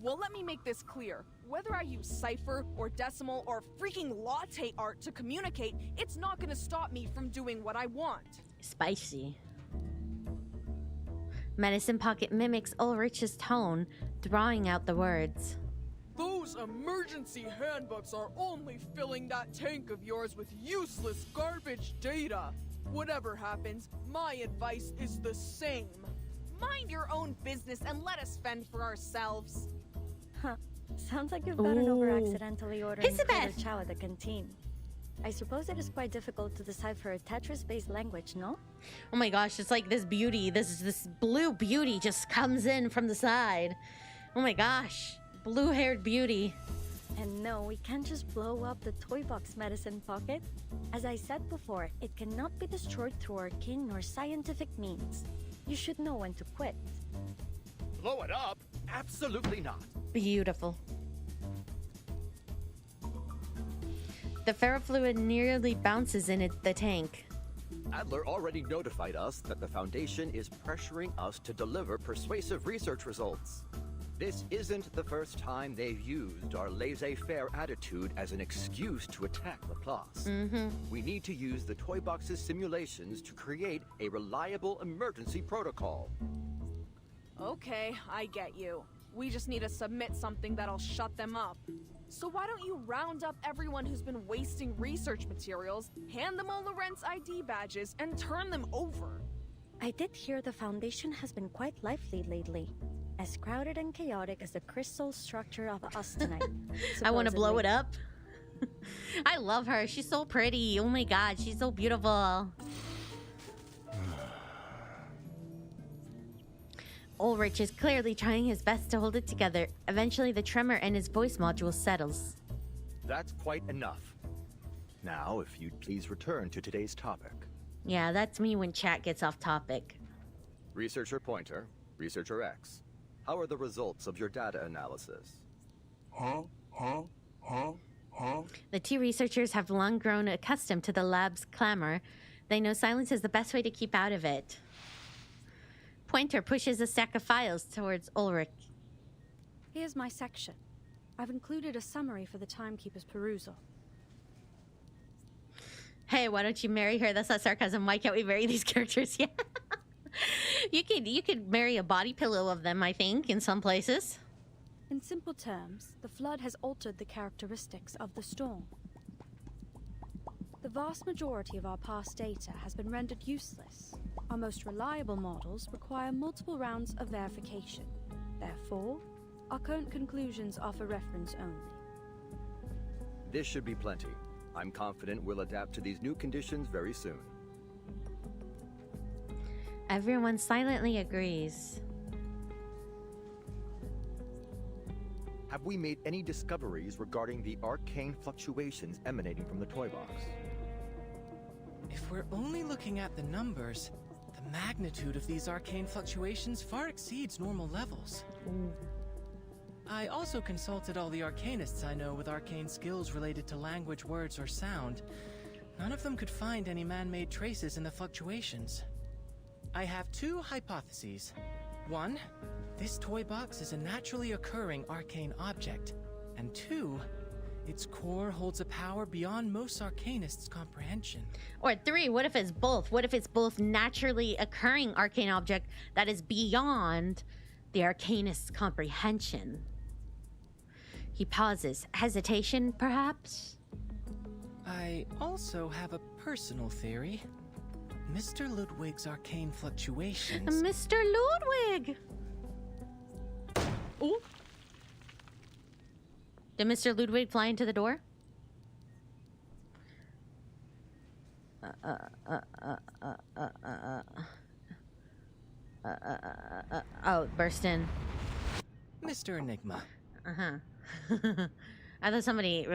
Well, let me make this clear. Whether I use cipher or decimal or freaking latte art to communicate, it's not gonna stop me from doing what I want. Spicy. Medicine Pocket mimics Ulrich's tone, drawing out the words. Those emergency handbooks are only filling that tank of yours with useless garbage data. Whatever happens, my advice is the same. Mind your own business and let us fend for ourselves. Huh. Sounds like you've gotten over Ooh. accidentally ordering Elizabeth! chow at the canteen. I suppose it is quite difficult to decipher a Tetris-based language, no? Oh my gosh, it's like this beauty, this blue beauty just comes in from the side. Oh my gosh, blue-haired beauty. And no, we can't just blow up the toy box medicine pocket. As I said before, it cannot be destroyed through arcane nor scientific means. You should know when to quit. Blow it up? Absolutely not. Beautiful. The ferrofluid nearly bounces in the tank. Adler already notified us that the Foundation is pressuring us to deliver persuasive research results. This isn't the first time they've used our laissez-faire attitude as an excuse to attack Laplace. We need to use the toy box's simulations to create a reliable emergency protocol. Okay, I get you. We just need to submit something that'll shut them up. So why don't you round up everyone who's been wasting research materials, hand them all Lorentz ID badges, and turn them over? I did hear the Foundation has been quite lively lately. As crowded and chaotic as the crystal structure of us tonight. I want to blow it up. I love her. She's so pretty. Oh my god, she's so beautiful. Ulrich is clearly trying his best to hold it together. Eventually, the tremor in his voice module settles. That's quite enough. Now, if you'd please return to today's topic. Yeah, that's me when chat gets off topic. Researcher Pointer, Researcher X. How are the results of your data analysis? The two researchers have long grown accustomed to the lab's clamor. They know silence is the best way to keep out of it. Pointer pushes a stack of files towards Ulrich. Here's my section. I've included a summary for the timekeeper's perusal. Hey, why don't you marry her? That's not sarcasm. Why can't we marry these characters? Yeah. You could marry a body pillow of them, I think, in some places. In simple terms, the flood has altered the characteristics of the storm. The vast majority of our past data has been rendered useless. Our most reliable models require multiple rounds of verification. Therefore, our current conclusions offer reference only. This should be plenty. I'm confident we'll adapt to these new conditions very soon. Everyone silently agrees. Have we made any discoveries regarding the arcane fluctuations emanating from the toy box? If we're only looking at the numbers, the magnitude of these arcane fluctuations far exceeds normal levels. I also consulted all the arcanists I know with arcane skills related to language, words, or sound. None of them could find any man-made traces in the fluctuations. I have two hypotheses. One, this toy box is a naturally occurring arcane object. And two, its core holds a power beyond most arcanists' comprehension. Or three, what if it's both? What if it's both naturally occurring arcane object that is beyond the arcanist's comprehension? He pauses. Hesitation, perhaps? I also have a personal theory. Mr. Ludwig's arcane fluctuations... Mr. Ludwig! Ooh. Did Mr. Ludwig fly into the door? Oh, burst in. Mr. Enigma. Uh-huh. I thought somebody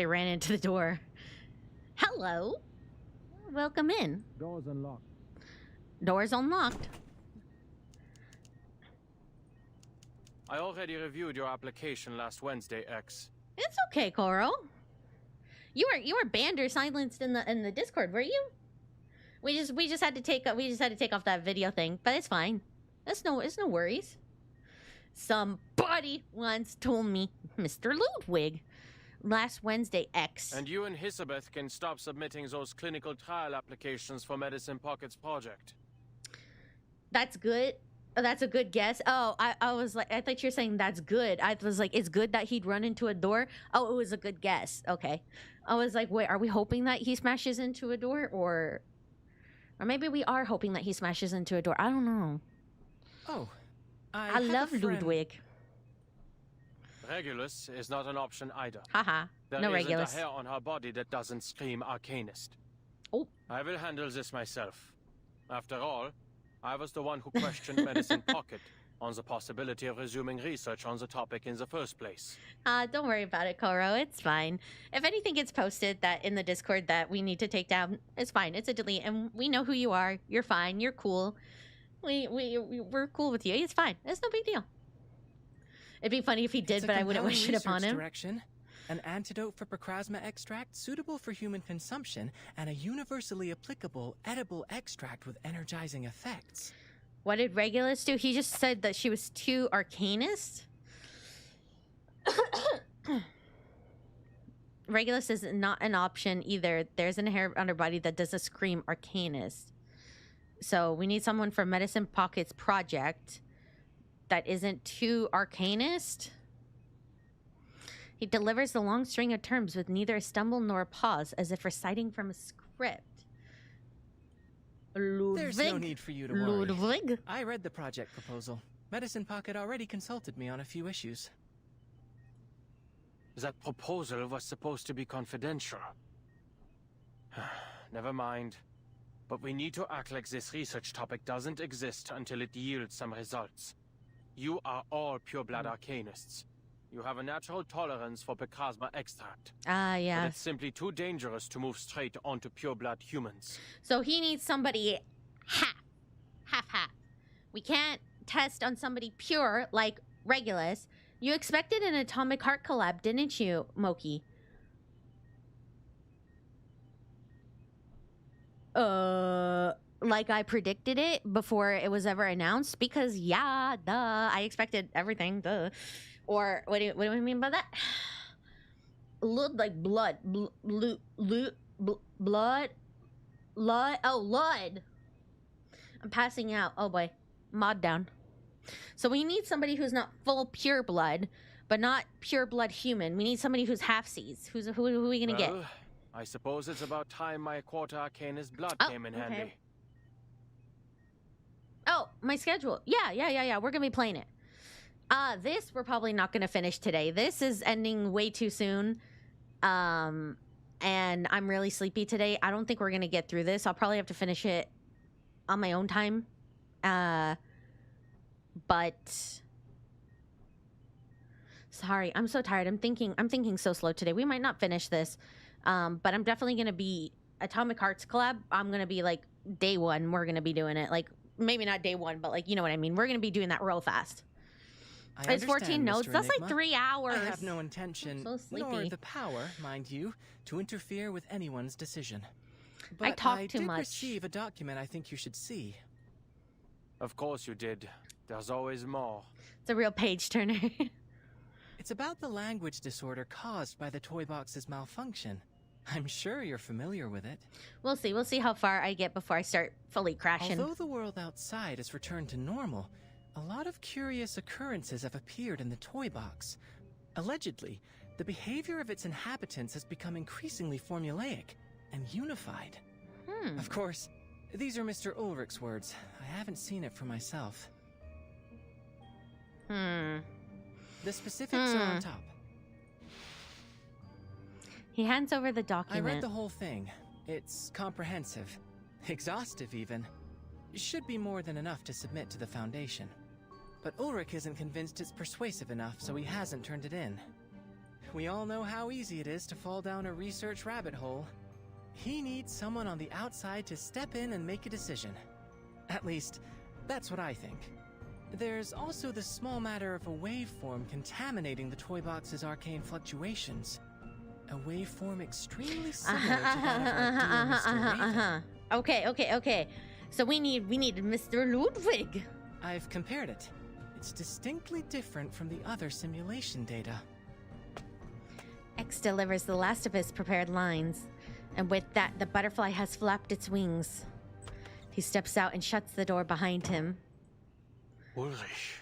ran into the door. Hello. Welcome in. Doors unlocked. Doors unlocked. I already reviewed your application last Wednesday, X. It's okay, Coral. You were banned or silenced in the Discord, were you? We just had to take off that video thing, but it's fine. It's no worries. Somebody once told me, Mr. Ludwig, last Wednesday, X. And you and Elizabeth can stop submitting those clinical trial applications for Medicine Pockets project. That's good. Oh, that's a good guess. Oh, I was like, I thought you were saying that's good. I was like, it's good that he'd run into a door. Oh, it was a good guess. Okay. I was like, wait, are we hoping that he smashes into a door, or Or maybe we are hoping that he smashes into a door. I don't know. Oh, I love Ludwig. Regulus is not an option either. Haha. There No isn't Regulus. a hair on her body that doesn't scream arcanist. Oh. I will handle this myself. After all, I was the one who questioned Medicine Pocket on the possibility of resuming research on the topic in the first place. Don't worry about it, Koro. It's fine. If anything gets posted that in the Discord that we need to take down, it's fine. It's a delete, and we know who you are. You're fine. You're cool. We're cool with you. It's fine. It's no big deal. It'd be funny if he did, but I wouldn't wish it upon him. Direction, an antidote for Procrasma extract suitable for human consumption, and a universally applicable edible extract with energizing effects. What did Regulus do? He just said that she was too arcanist. Regulus is not an option either. There's an hair on her body that does a scream arcanist. So we need someone for Medicine Pocket's project that isn't too arcanist. He delivers the long string of terms with neither a stumble nor a pause, as if reciting from a script. Ludwig. There's no need for you to worry. Ludwig? I read the project proposal. Medicine Pocket already consulted me on a few issues. That proposal was supposed to be confidential. Never mind. But we need to act like this research topic doesn't exist until it yields some results. You are all pure-blood arcanists. You have a natural tolerance for Procrasma extract. Ah, yeah. But it's simply too dangerous to move straight onto pure-blood humans. So he needs somebody half. We can't test on somebody pure like Regulus. You expected an Atomic Heart collab, didn't you, Moki? Like I predicted it before it was ever announced, because yeah, duh, I expected everything, duh. Or what do you mean by that? Like blood, blood. Oh, Lud. I'm passing out. Oh boy, mod down. So we need somebody who's not full pure blood, but not pure blood human. We need somebody who's half-seas. Who are we gonna get? I suppose it's about time my quarter arcanist blood came in handy. Oh, my schedule. Yeah. We're gonna be playing it. This we're probably not gonna finish today. This is ending way too soon. And I'm really sleepy today. I don't think we're gonna get through this. I'll probably have to finish it on my own time. But sorry, I'm so tired. I'm thinking so slow today. We might not finish this. But I'm definitely gonna be Atomic Hearts collab. I'm gonna be like day one. We're gonna be doing it. Like maybe not day one, but like you know what I mean. We're gonna be doing that real fast. It's 14 nodes. That's like 3 hours. I have no intention, so sleepy. nor the power, mind you, to interfere with anyone's decision. But I talk too did much. receive a document I think you should see. Of course you did. There's always more. It's a real page turner. It's about the language disorder caused by the toy box's malfunction. I'm sure you're familiar with it. We'll see. We'll see how far I get before I start fully crashing. Although the world outside has returned to normal, a lot of curious occurrences have appeared in the toy box. Allegedly, the behavior of its inhabitants has become increasingly formulaic and unified. Of course, these are Mr. Ulrich's words. I haven't seen it for myself. The specifics are on top. He hands over the I document. read the whole thing. It's comprehensive. Exhaustive, even. Should be more than enough to submit to the Foundation. But Ulrich isn't convinced it's persuasive enough, so he hasn't turned it in. We all know how easy it is to fall down a research rabbit hole. He needs someone on the outside to step in and make a decision. At least, that's what I think. There's also the small matter of a waveform contaminating the toy box's arcane fluctuations. A waveform extremely similar to that of our dear Mr. Raven. Okay. So we need Mr. Ludwig. I've compared it. It's distinctly different from the other simulation data. X delivers the last of his prepared lines, and with that, the butterfly has flapped its wings. He steps out and shuts the door behind him. Ulrich.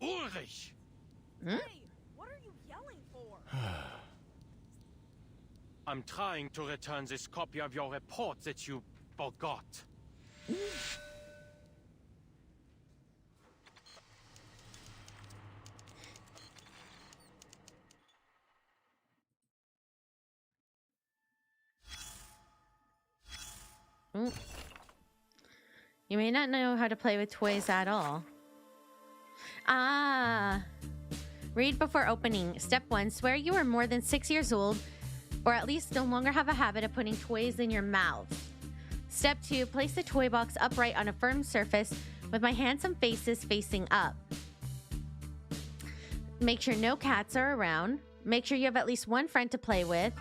Ulrich! Hey, what are you yelling for? I'm trying to return this copy of your report that you forgot. You may not know how to play with toys at all. Ah. Read before opening. Step 1. Swear you are more than 6 years old, or at least no longer have a habit of putting toys in your mouth. Step 2. Place the toy box upright on a firm surface with my handsome faces facing up. Make sure no cats are around. Make sure you have at least one friend to play with.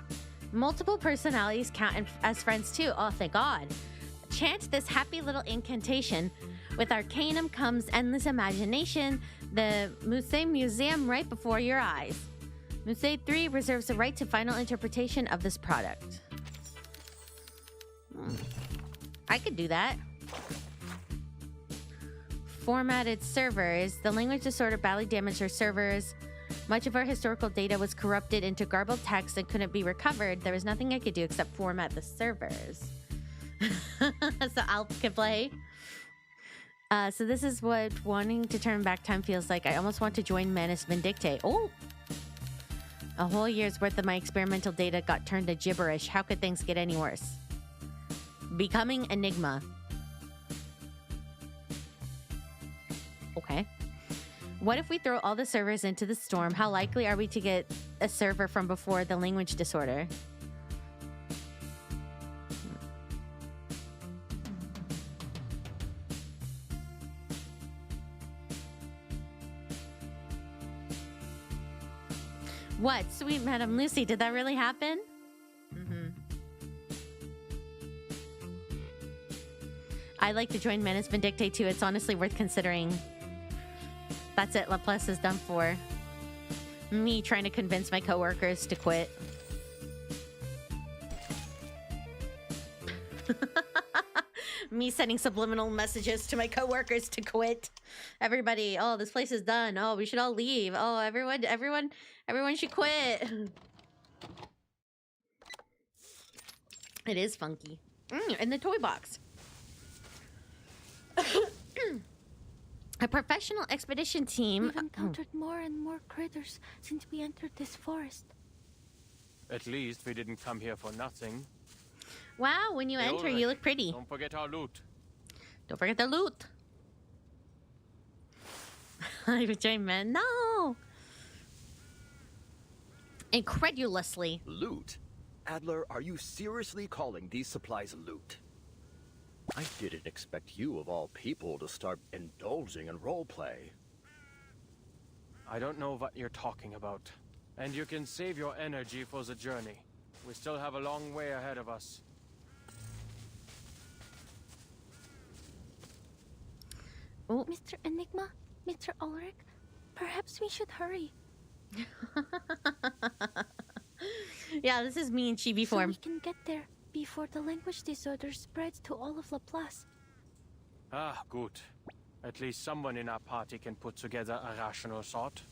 Multiple personalities count as friends too. Oh, thank God. Chant this happy little incantation. With Arcanum comes endless imagination. The Musée Museum right before your eyes. Musée 3 reserves the right to final interpretation of this product. I could do that. Formatted servers. The language disorder badly damaged our servers. Much of our historical data was corrupted into garbled text and couldn't be recovered. There was nothing I could do except format the servers. So Alp can play. So this is what wanting to turn back time feels like. I almost want to join Manus Vindicte. Oh! A whole year's worth of my experimental data got turned to gibberish. How could things get any worse? Becoming Enigma. Okay. What if we throw all the servers into the storm? How likely are we to get a server from before the language disorder? What? Sweet Madam Lucy, did that really happen? I'd like to join Manus Vindicte too. It's honestly worth considering. That's it. Laplace is done for. Me trying to convince my coworkers to quit. Me sending subliminal messages to my coworkers to quit. Everybody, oh, this place is done. Oh, we should all leave. Oh, everyone should quit. It is funky. In the toy box. A professional expedition team. We've encountered more and more critters since we entered this forest. At least we didn't come here for nothing. Wow, when you enter, you look pretty. Don't forget our loot. Don't forget the loot. I would join man. No. Incredulously. Loot? Adler, are you seriously calling these supplies loot? I didn't expect you, of all people, to start indulging in roleplay. I don't know what you're talking about. And you can save your energy for the journey. We still have a long way ahead of us. Oh. Mr. Enigma, Mr. Ulrich, perhaps we should hurry. Yeah, this is me in chibi form. So we can get there before the language disorder spreads to all of Laplace. Ah, good. At least someone in our party can put together a rational thought.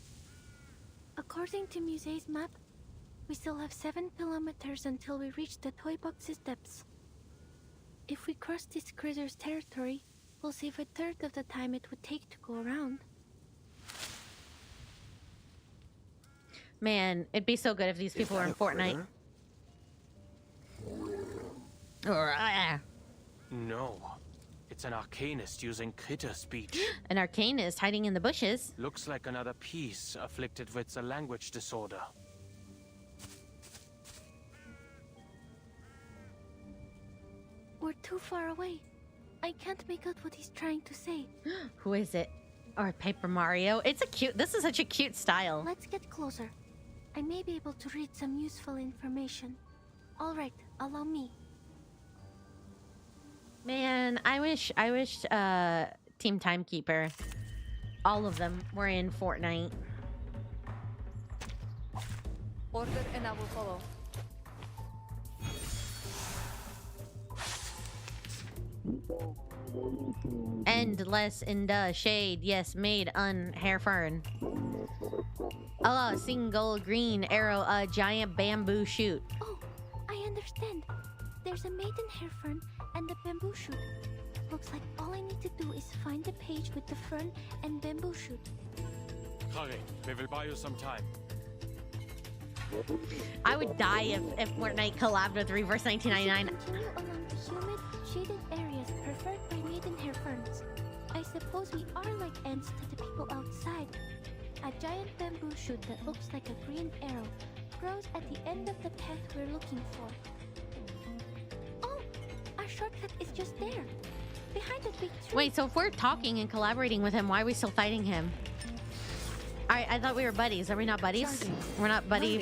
According to Musee's map, we still have 7 kilometers until we reach the toy box's depths. If we cross this critter's territory, we'll save a third of the time it would take to go around. Man, it'd be so good if these people were in Fortnite. No. It's an arcanist using critter speech. An arcanist hiding in the bushes. Looks like another piece afflicted with a language disorder. We're too far away. I can't make out what he's trying to say. Who is it? Or Paper Mario? It's a cute. This is such a cute style. Let's get closer. I may be able to read some useful information. All right, allow me. Man, I wish Team Timekeeper, all of them were in Fortnite. Order and I will follow. Endless in the shade, yes, made hair fern. A single green arrow, a giant bamboo shoot. Oh, I understand. There's a maidenhair fern and a bamboo shoot. Looks like all I need to do is find the page with the fern and bamboo shoot. Hurry, we will buy you some time. I would die if Fortnite collabed with Reverse 1999. Continue along the humid, shaded areas preferred by maidenhair ferns. I suppose we are like ants to the people outside. A giant bamboo shoot that looks like a green arrow grows at the end of the path we're looking for. Oh, our shortcut is just there. Behind the big tree. Wait, so if we're talking and collaborating with him, why are we still fighting him? Alright, I thought we were buddies. Are we not buddies? We're not buddy.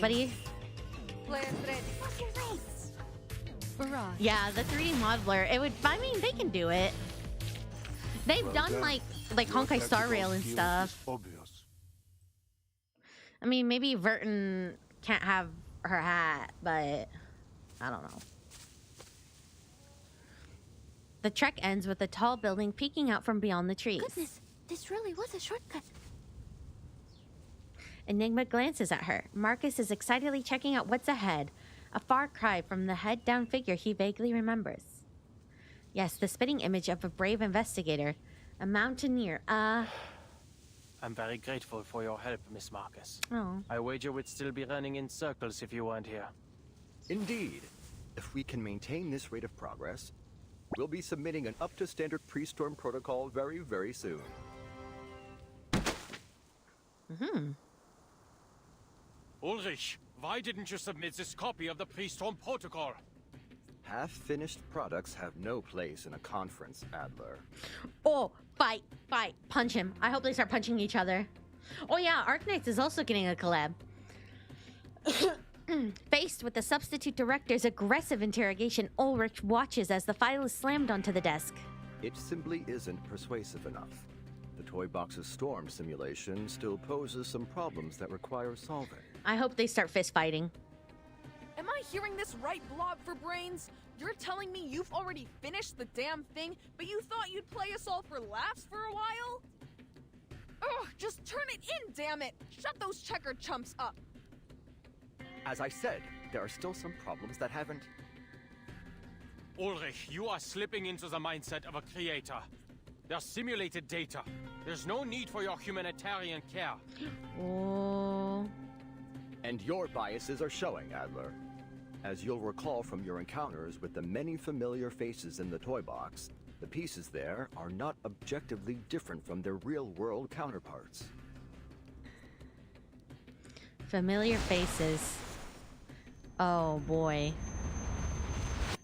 Yeah, the 3D modeler. It would. I mean, they can do it. They've done like Honkai Star Rail and stuff. I mean, maybe Verton can't have her hat, but I don't know. The trek ends with a tall building peeking out from beyond the trees. Goodness, this really was a shortcut. Enigma glances at her. Marcus is excitedly checking out what's ahead. A far cry from the head-down figure he vaguely remembers. Yes, the spitting image of a brave investigator. A mountaineer. I'm very grateful for your help, Miss Marcus. Oh. I wager we'd still be running in circles if you weren't here. Indeed. If we can maintain this rate of progress, we'll be submitting an up-to-standard pre-storm protocol very, very soon. Ulrich, why didn't you submit this copy of the pre-storm protocol? Half-finished products have no place in a conference, Adler. Oh, fight. Punch him. I hope they start punching each other. Oh yeah, Arknights is also getting a collab. Faced with the substitute director's aggressive interrogation, Ulrich watches as the file is slammed onto the desk. It simply isn't persuasive enough. The toy box's storm simulation still poses some problems that require solving. I hope they start fist fighting. Am I hearing this right, Blob for Brains? You're telling me you've already finished the damn thing, but you thought you'd play us all for laughs for a while? Ugh, just turn it in, damn it! Shut those checker chumps up! As I said, there are still some problems that haven't... Ulrich, you are slipping into the mindset of a creator. They're simulated data. There's no need for your humanitarian care. Oh. And your biases are showing, Adler. As you'll recall from your encounters with the many familiar faces in the toy box, the pieces there are not objectively different from their real-world counterparts. Familiar faces. Oh boy.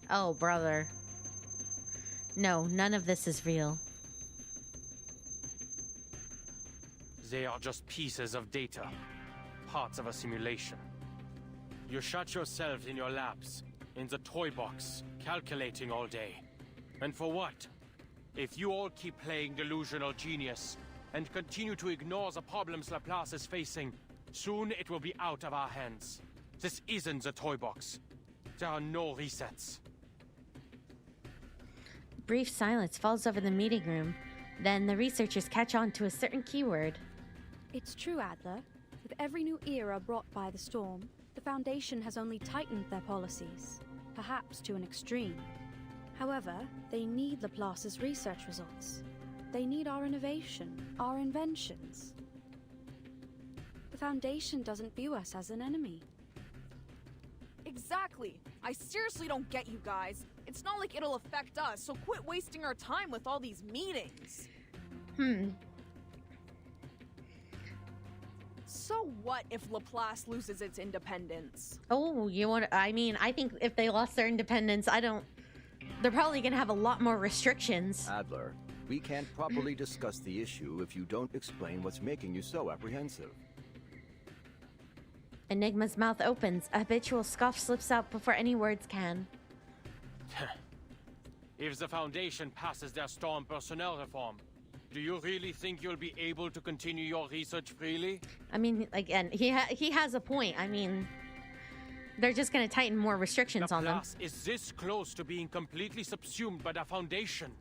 Oh brother. No, none of this is real. They are just pieces of data. Parts of a simulation. You shut yourself in your labs, in the toy box, calculating all day. And for what? If you all keep playing delusional genius, and continue to ignore the problems Laplace is facing, soon it will be out of our hands. This isn't the toy box. There are no resets. Brief silence falls over the meeting room. Then the researchers catch on to a certain keyword. It's true, Adler. With every new era brought by the storm, the Foundation has only tightened their policies, perhaps to an extreme. However, they need Laplace's research results. They need our innovation, our inventions. The Foundation doesn't view us as an enemy. Exactly. I seriously don't get you guys. It's not like it'll affect us, so quit wasting our time with all these meetings. So what if Laplace loses its independence? Oh, I mean, I think if they lost their independence, they're probably gonna have a lot more restrictions. Adler, we can't properly discuss the issue if you don't explain what's making you so apprehensive. Enigma's mouth opens. A habitual scoff slips out before any words can. If the Foundation passes their storm personnel reform, do you really think you'll be able to continue your research freely? I mean, again, he has a point. I mean, they're just going to tighten more restrictions on them. Laplace is this close to being completely subsumed by the Foundation.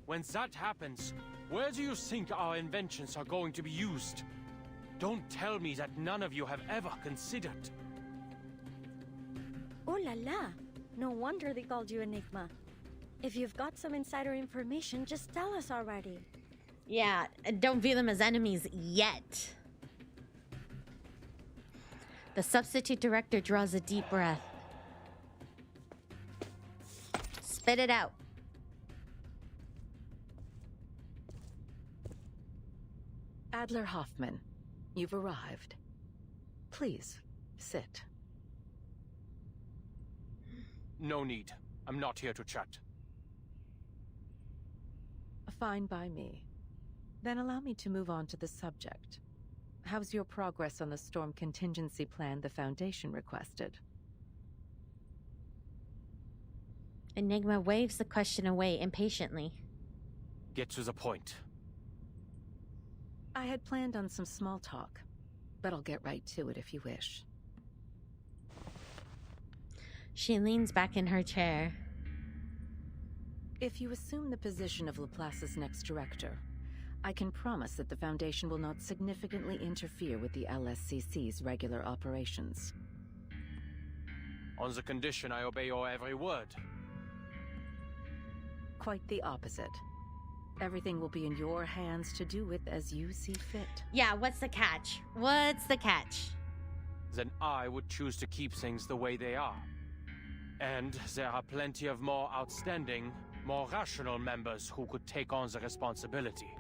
When that happens, where do you think our inventions are going to be used? Don't tell me that none of you have ever considered. Oh la la! No wonder they called you Enigma. If you've got some insider information, just tell us already. Yeah, and don't view them as enemies yet. The substitute director draws a deep breath. Spit it out. Adler Hoffman, you've arrived. Please, sit. No need. I'm not here to chat. Fine by me. Then allow me to move on to the subject. How's your progress on the storm contingency plan the Foundation requested? Enigma waves the question away impatiently. Get to the point. I had planned on some small talk, but I'll get right to it if you wish. She leans back in her chair. If you assume the position of Laplace's next director, I can promise that the Foundation will not significantly interfere with the LSCC's regular operations. On the condition I obey your every word. Quite the opposite. Everything will be in your hands to do with as you see fit. Yeah, what's the catch? What's the catch? Then I would choose to keep things the way they are. And there are plenty of more outstanding, more rational members who could take on the responsibility.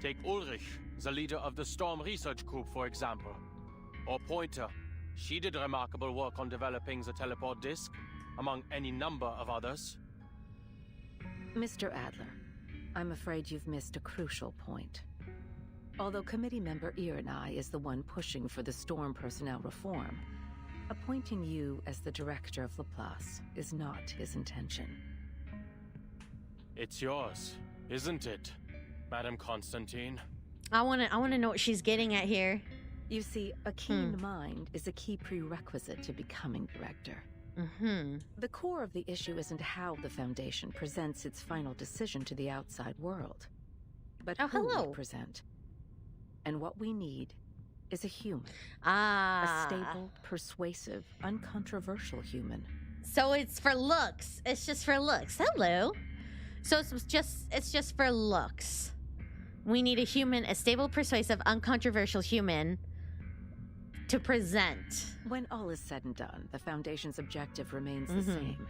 Take Ulrich, the leader of the Storm Research Group, for example. Or Pointer. She did remarkable work on developing the teleport disc, among any number of others. Mr. Adler, I'm afraid you've missed a crucial point. Although committee member Irenai is the one pushing for the Storm personnel reform, appointing you as the director of Laplace is not his intention. It's yours, isn't it, Madam Constantine? I wanna know what she's getting at here. You see, a keen mind is a key prerequisite to becoming director. The core of the issue isn't how the Foundation presents its final decision to the outside world, but who we present. And what we need is a human. A stable, persuasive, uncontroversial human. So it's for looks. It's just for looks. Hello. So it's just for looks. We need a human, a stable, persuasive, uncontroversial human to present. When all is said and done, the Foundation's objective remains the same.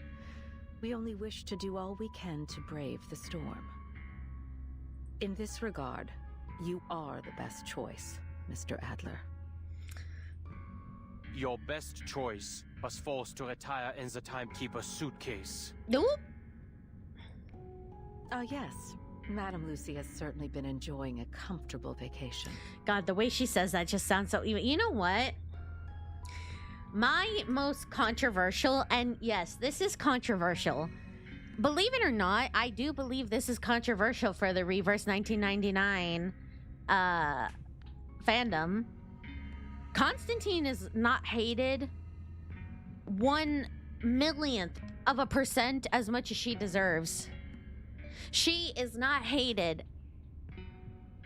We only wish to do all we can to brave the storm. In this regard, you are the best choice, Mr. Adler. Your best choice was forced to retire in the Timekeeper's suitcase. Nope. Yes. Madame Lucy has certainly been enjoying a comfortable vacation. God, the way she says that just sounds so even. You know what? My most controversial, and yes, this is controversial. Believe it or not, I do believe this is controversial for the Reverse 1999 fandom. Constantine is not hated 1/1,000,000% as much as she deserves. She is not hated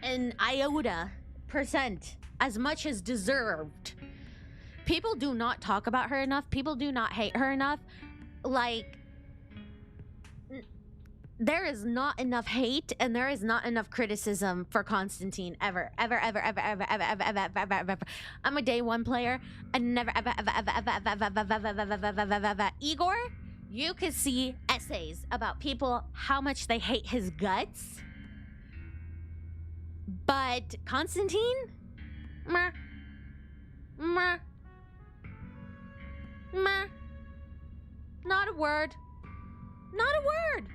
an iota% as much as deserved. People do not talk about her enough. People do not hate her enough. Like, there is not enough hate and there is not enough criticism for Constantine ever. I'm a day one player and never ever. Igor, you could see essays about people, how much they hate his guts. But Constantine? Meh. Not a word. Not a word.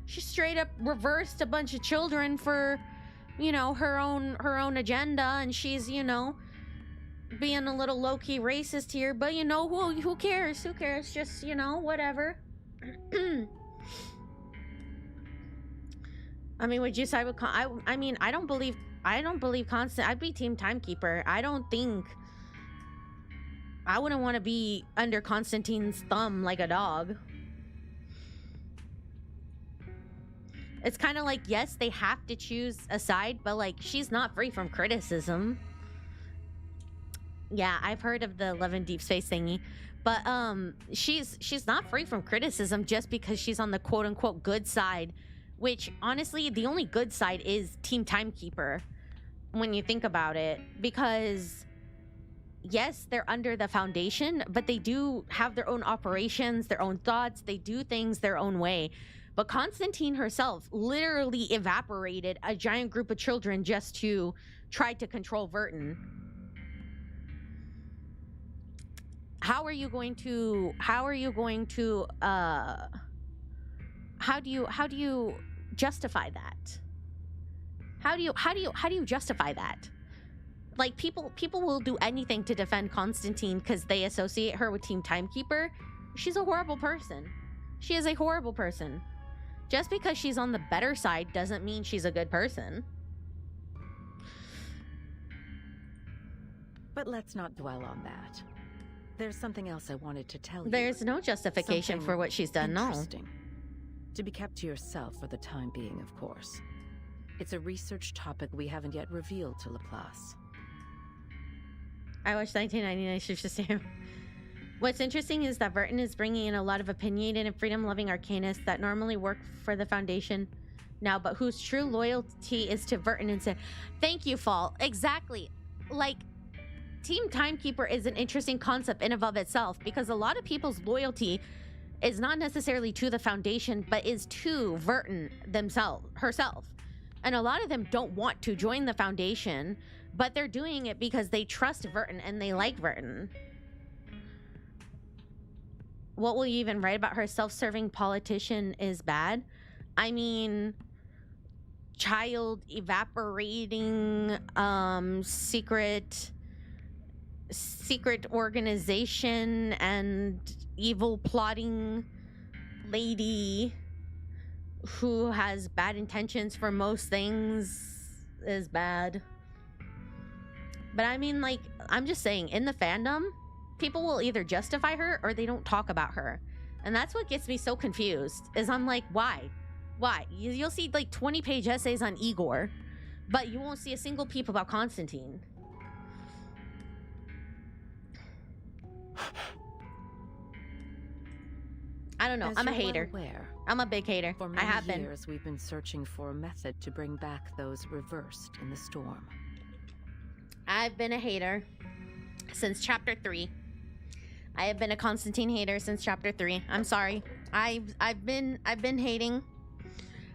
She straight up reversed a bunch of children for, you know, her own agenda, and she's, you know, being a little low-key racist here, but you know, who cares? Who cares? Just, you know, whatever. I mean, would you side with I mean, I don't believe Constant. I'd be Team Timekeeper. I don't think I wouldn't want to be under Constantine's thumb like a dog. It's kind of like, yes, they have to choose a side, but like, she's not free from criticism. Yeah, I've heard of the Love and Deep Space thingy, But she's not free from criticism just because she's on the quote-unquote good side, which honestly the only good side is Team Timekeeper when you think about it, because yes, they're under the Foundation, but they do have their own operations, their own thoughts, they do things their own way. But Constantine herself literally evaporated a giant group of children just to try to control Verton. How do you justify that? How do you justify that? Like, people will do anything to defend Constantine because they associate her with Team Timekeeper. She's a horrible person. She is a horrible person. Just because she's on the better side doesn't mean she's a good person. But let's not dwell on that. There's something else I wanted to tell you. There's no justification for what she's done, no. Interesting. To be kept to yourself for the time being, of course. It's a research topic we haven't yet revealed to Laplace. I watched 1999 Shusha. What's interesting is that Verton is bringing in a lot of opinionated and freedom-loving arcanists that normally work for the Foundation now, but whose true loyalty is to Verton instead. Thank you, Fall. Exactly. Like, Team Timekeeper is an interesting concept in and of itself, because a lot of people's loyalty is not necessarily to the Foundation, but is to Verton herself. And a lot of them don't want to join the Foundation, but they're doing it because they trust Verton and they like Verton. What will you even write about her? Self-serving politician is bad? I mean, child evaporating, secret organization and evil plotting lady who has bad intentions for most things is bad. But I mean, like, I'm just saying, in the fandom, people will either justify her or they don't talk about her. And that's what gets me so confused, is I'm like, why? Why? You'll see like 20-page essays on Igor, but you won't see a single peep about Constantine. I don't know. As I'm a you're well hater. Aware, I'm a big hater. for I many have been. years, we've been searching for a method to bring back those reversed in the storm. I've been a hater since chapter 3. I have been a Constantine hater since chapter 3. I'm sorry. I've been hating.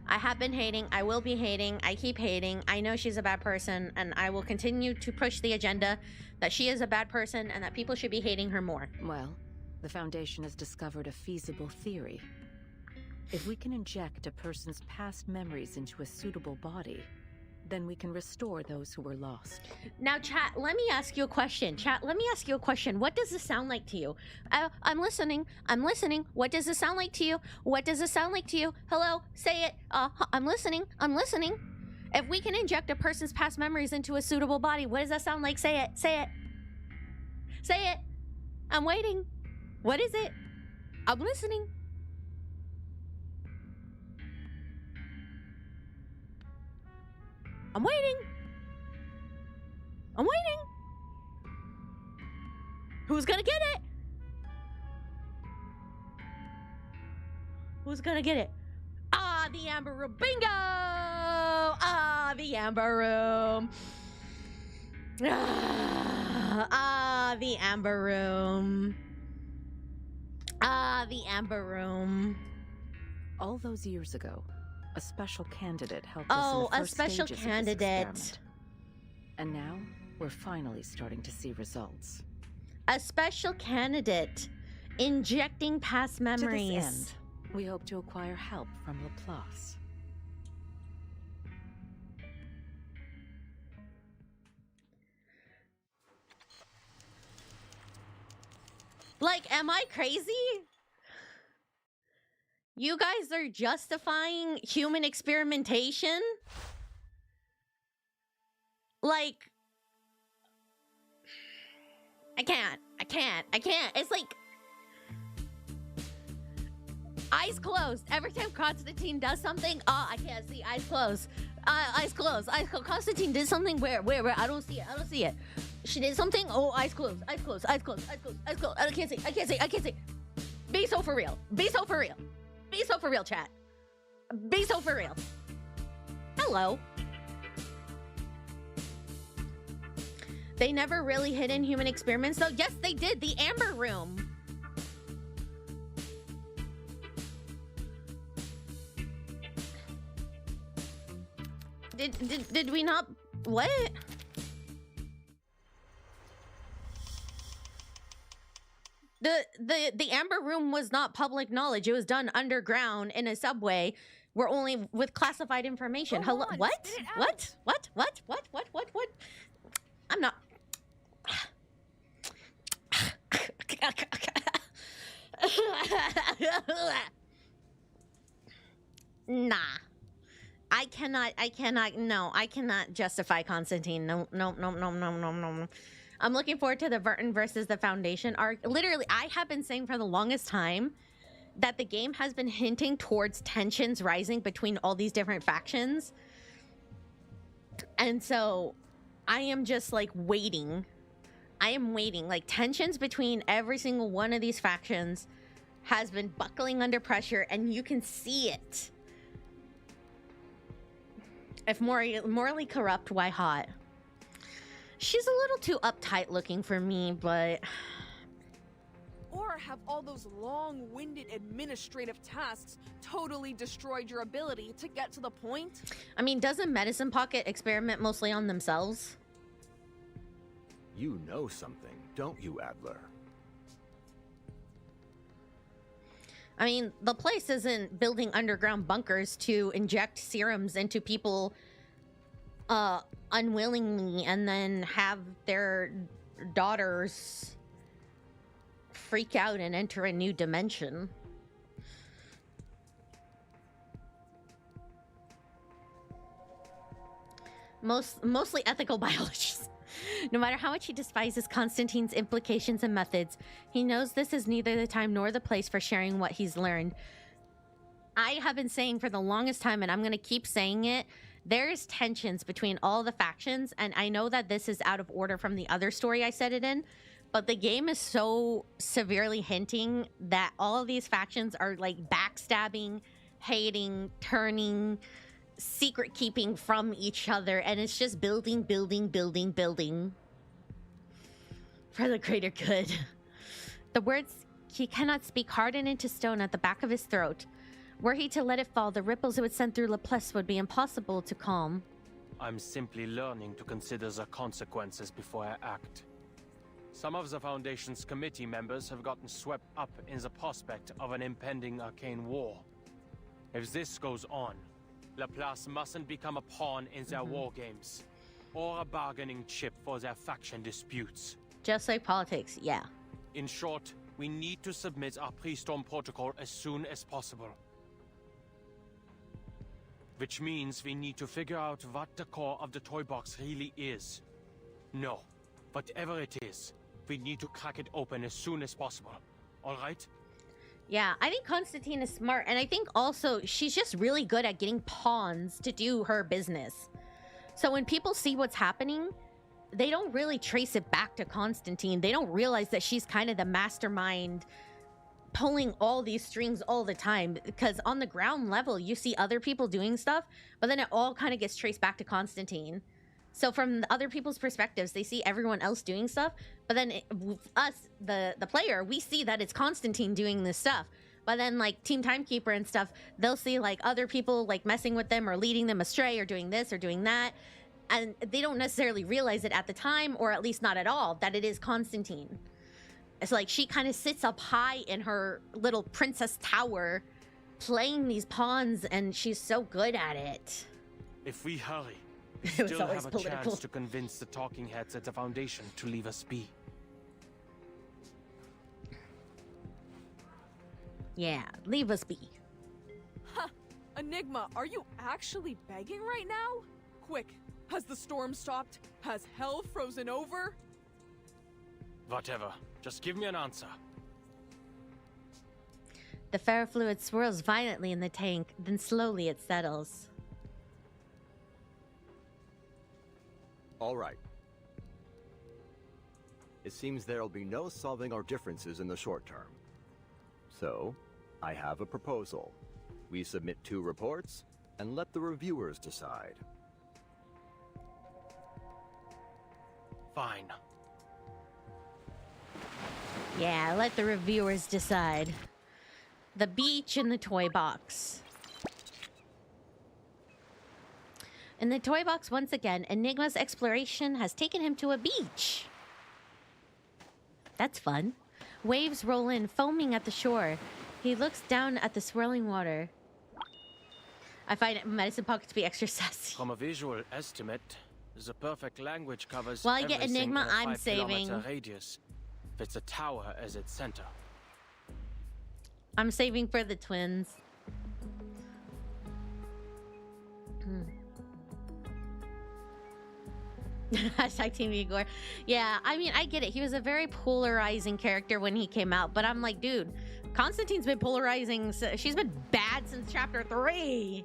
I have been hating. I will be hating. I keep hating. I know she's a bad person, and I will continue to push the agenda that she is a bad person and that people should be hating her more. Well, the Foundation has discovered a feasible theory. If we can inject a person's past memories into a suitable body, then we can restore those who were lost. Now, chat, let me ask you a question. Chat, let me ask you a question. What does this sound like to you? I'm listening. I'm listening. What does this sound like to you? What does this sound like to you? Hello? Say it. I'm listening. I'm listening. If we can inject a person's past memories into a suitable body, what does that sound like? Say it. Say it. Say it. I'm waiting. What is it? I'm listening. I'm waiting. I'm waiting. Who's gonna get it? Who's gonna get it? Ah, the Amber Room. Bingo! Ah, the Amber Room. Ah, the Amber Room. Ah, the Amber Room. All those years ago, a special candidate helped us in the first a special stages candidate. Of this experiment. And now, we're finally starting to see results. A special candidate injecting past memories. To this end, we hope to acquire help from Laplace. Like, am I crazy? You guys are justifying human experimentation? Like, I can't. It's like, eyes closed. Every time Constantine does something, I can't see. Eyes closed. Eyes closed. Constantine did something where? I don't see it. She did something. Oh, eyes closed, eyes closed, eyes closed, eyes closed, eyes closed. I can't see, I can't see, I can't see. Be so for real. Be so for real. Be so for real, chat. Be so for real. Hello. They never really hid in human experiments, though. Yes, they did. The Amber Room. Did we not? What? The Amber Room was not public knowledge. It was done underground in a subway. We're only with classified information. Hello? What? What? What? I'm not. Nah. I cannot justify Constantine. No. I'm looking forward to the Vertin versus the Foundation arc. Literally, I have been saying for the longest time that the game has been hinting towards tensions rising between all these different factions. And so I am just like waiting. I am waiting. Like, tensions between every single one of these factions has been buckling under pressure, and you can see it. If morally corrupt, why hot? She's a little too uptight looking for me, but... Or have all those long-winded administrative tasks totally destroyed your ability to get to the point? I mean, doesn't Medicine Pocket experiment mostly on themselves? You know something, don't you, Adler? I mean, the place isn't building underground bunkers to inject serums into people unwillingly and then have their daughters freak out and enter a new dimension. Mostly ethical biologists. No matter how much he despises Constantine's implications and methods, he knows this is neither the time nor the place for sharing what he's learned. I have been saying for the longest time, and I'm going to keep saying it, there's tensions between all the factions, and I know that this is out of order from the other story I said it in, but the game is so severely hinting that all of these factions are like backstabbing, hating, turning, secret keeping from each other, and it's just building for the greater good. The words he cannot speak hardened into stone at the back of his throat. Were he to let it fall, the ripples it would send through Laplace would be impossible to calm. I'm simply learning to consider the consequences before I act. Some of the Foundation's committee members have gotten swept up in the prospect of an impending arcane war. If this goes on, Laplace mustn't become a pawn in their war games, or a bargaining chip for their faction disputes. Just like politics, yeah. In short, we need to submit our pre-storm protocol as soon as possible. Which means we need to figure out what the core of the toy box really is. No, whatever it is, we need to crack it open as soon as possible. All right? Yeah, I think Constantine is smart, and I think also she's just really good at getting pawns to do her business. So when people see what's happening, they don't really trace it back to Constantine. They don't realize that she's kind of the mastermind pulling all these strings all the time, because on the ground level, you see other people doing stuff, but then it all kind of gets traced back to Constantine. So from the other people's perspectives, they see everyone else doing stuff, but then us, the player, we see that it's Constantine doing this stuff. But then like Team Timekeeper and stuff, they'll see like other people like messing with them or leading them astray or doing this or doing that. And they don't necessarily realize it at the time, or at least not at all, that it is Constantine. It's like she kind of sits up high in her little princess tower playing these pawns, and she's so good at it. If we hurry, we It was still always have a political. chance to convince the talking heads at the Foundation to leave us be. Yeah, leave us be. Huh. Enigma, are you actually begging right now? Quick, has the storm stopped? Has hell frozen over? Whatever. Just give me an answer. The ferrofluid swirls violently in the tank, then slowly it settles. All right. it seems there'll be no solving our differences in the short term. So, I have a proposal. We submit 2 reports, and let the reviewers decide. Fine. Yeah, let the reviewers decide. The beach and the toy box. In the toy box, once again, Enigma's exploration has taken him to a beach. That's fun. Waves roll in, foaming at the shore. He looks down at the swirling water. I find Medicine Pocket to be extra sassy. From a visual estimate, the perfect language covers While I get everything Enigma, in a I'm 5 kilometer saving. radius, with the tower as its center. I'm saving for the twins. Hashtag Team Igor. Yeah, I mean, I get it. He was a very polarizing character when he came out, but I'm like, dude, Constantine's been polarizing. She's been bad since chapter 3.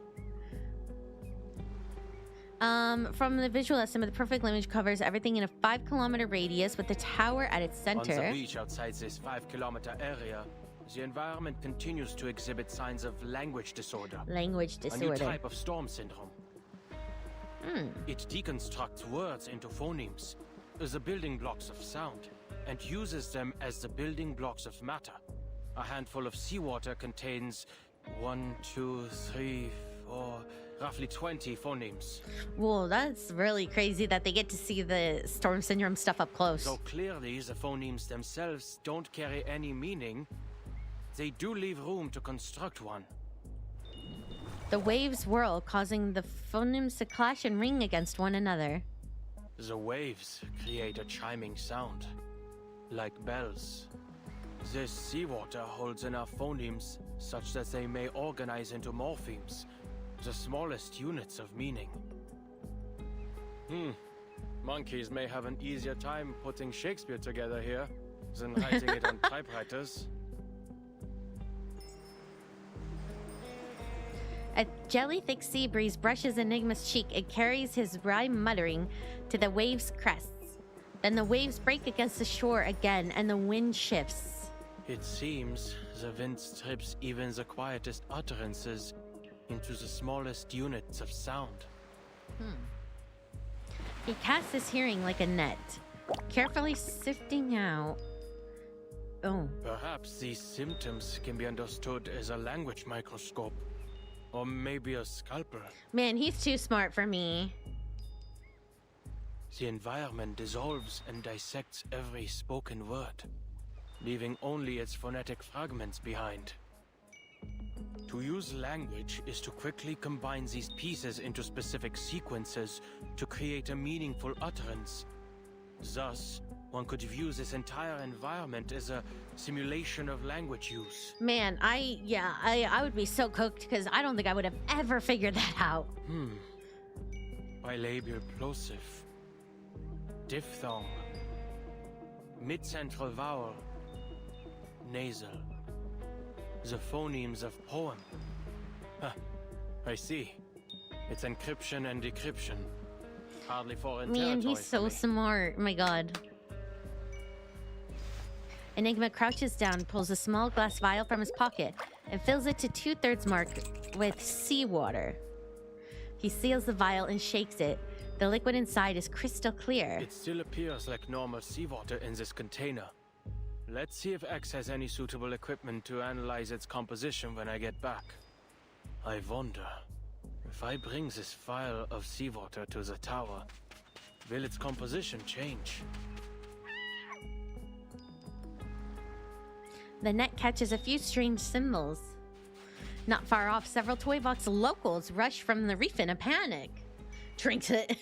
From the visual estimate, the perfect image covers everything in a 5-kilometer radius with the tower at its center. On the beach outside this 5-kilometer area, the environment continues to exhibit signs of language disorder. Language disorder. A new type of storm syndrome. It deconstructs words into phonemes, the building blocks of sound, and uses them as the building blocks of matter. A handful of seawater contains 1, 2, 3, 4, roughly 20 phonemes. Whoa, that's really crazy that they get to see the storm syndrome stuff up close. Though clearly the phonemes themselves don't carry any meaning, they do leave room to construct one. The waves whirl, causing the phonemes to clash and ring against one another. The waves create a chiming sound, like bells. This seawater holds enough phonemes such that they may organize into morphemes, the smallest units of meaning. Monkeys may have an easier time putting Shakespeare together here than writing it on typewriters. A jelly-thick sea breeze brushes Enigma's cheek and carries his rhyme muttering to the waves' crests. Then the waves break against the shore again, and the wind shifts. It seems the wind strips even the quietest utterances into the smallest units of sound. He casts his hearing like a net, carefully sifting out... Oh. Perhaps these symptoms can be understood as a language microscope. Or maybe a scalpel. Man, he's too smart for me. The environment dissolves and dissects every spoken word, leaving only its phonetic fragments behind. To use language is to quickly combine these pieces into specific sequences to create a meaningful utterance. Thus, one could view this entire environment as a simulation of language use. Man, I would be so cooked because I don't think I would have ever figured that out. Bilabial plosive. Diphthong. Mid-central vowel. Nasal. The phonemes of poem. I see. It's encryption and decryption. Hardly foreign territory. Man, he's so smart. Oh my god. Enigma crouches down, pulls a small glass vial from his pocket, and fills it to 2/3 mark with seawater. He seals the vial and shakes it. The liquid inside is crystal clear. It still appears like normal seawater in this container. Let's see if X has any suitable equipment to analyze its composition when I get back. I wonder, if I bring this vial of seawater to the tower, will its composition change? The net catches a few strange symbols. Not far off, several Toy Box locals rush from the reef in a panic. Drinks it.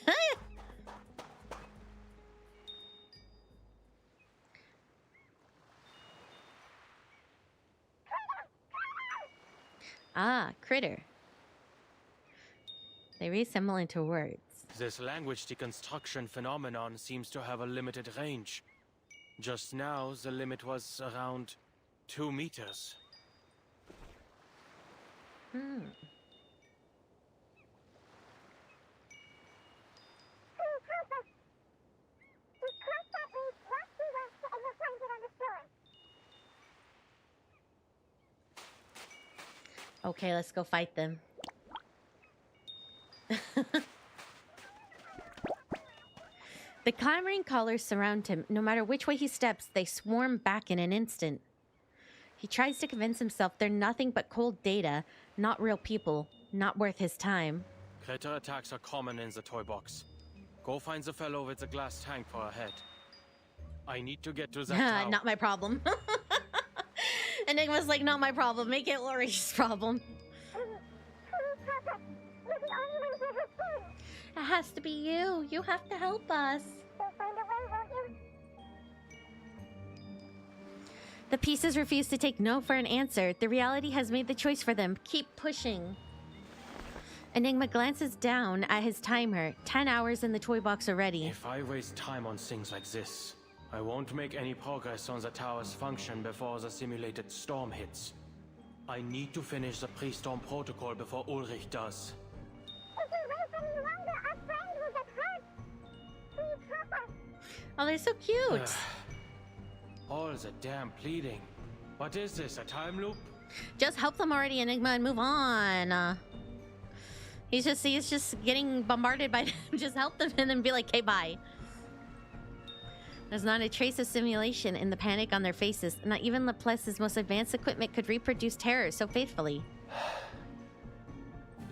Ah, critter. They reassemble into words. This language deconstruction phenomenon seems to have a limited range. Just now, the limit was around 2 meters. Okay, let's go fight them. The clamoring callers surround him. No matter which way he steps, they swarm back in an instant. He tries to convince himself they're nothing but cold data, not real people, not worth his time. Critter attacks are common in the toy box. Go find the fellow with the glass tank for a head. I need to get to that tower. Not my problem. Enigma's like, not my problem. Make it Lori's problem. It has to be you. You have to help us. The pieces refuse to take no for an answer. The reality has made the choice for them. Keep pushing. Enigma glances down at his timer. 10 hours in the toy box already. If I waste time on things like this, I won't make any progress on the tower's function before the simulated storm hits. I need to finish the pre-storm protocol before Ulrich does. Oh, they're so cute. All the damn pleading. What is this, a time loop? Just help them already, Enigma, and move on. He's just getting bombarded by them. Just help them and then be like, okay, bye. There's not a trace of simulation in the panic on their faces. Not even Laplace's most advanced equipment could reproduce terror so faithfully.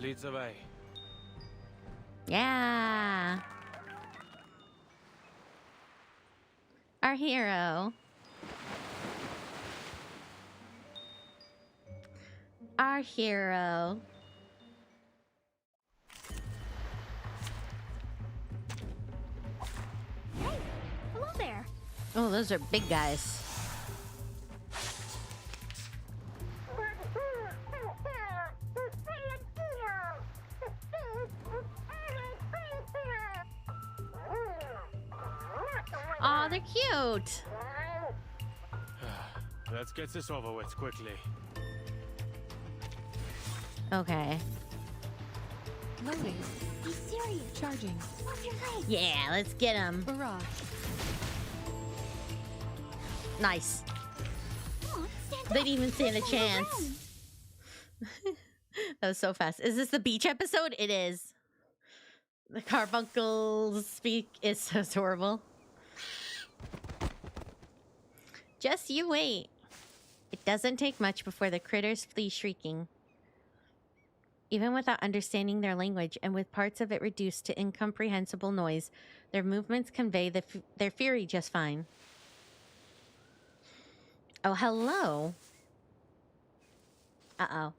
Leads the way. Yeah. Our hero. Our hero. Hey, hello there. Oh, those are big guys. Aw, they're cute. Let's get this over with quickly. Okay. Loading. Be serious. Charging. What's your leg? Yeah, let's get him. Barrage. Nice. Come on, stand They up. didn't even stand a Let's move chance. around. That was so fast. Is this the beach episode? It is. The carbuncles speak is so adorable. Just you wait. It doesn't take much before the critters flee shrieking. Even without understanding their language and with parts of it reduced to incomprehensible noise, their movements convey their fury just fine. Oh, hello. Uh-oh.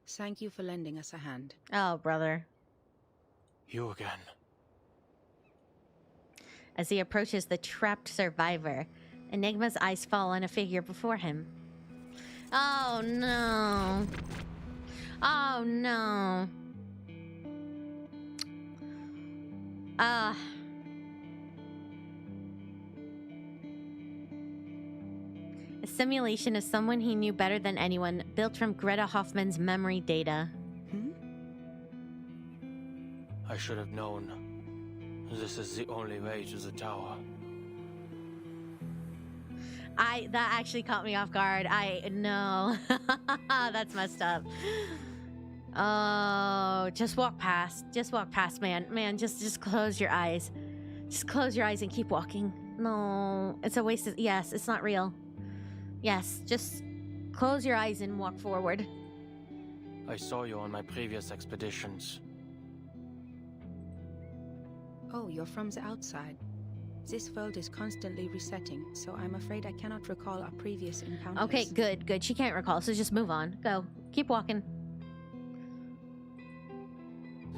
Thank you for lending us a hand. Oh, brother. You again. As he approaches the trapped survivor, Enigma's eyes fall on a figure before him. Oh, no. Oh, no. A simulation of someone he knew better than anyone, built from Greta Hoffman's memory data. I should have known. This is the only way to the tower. That actually caught me off guard. No. That's messed up. Oh, just walk past. Just walk past, man. Man, just close your eyes. Just close your eyes and keep walking. No, it's a waste of... Yes, it's not real. Yes, just close your eyes and walk forward. I saw you on my previous expeditions. Oh, you're from the outside. This world is constantly resetting, so I'm afraid I cannot recall our previous encounters. Okay, good. She can't recall, so just move on. Go. Keep walking.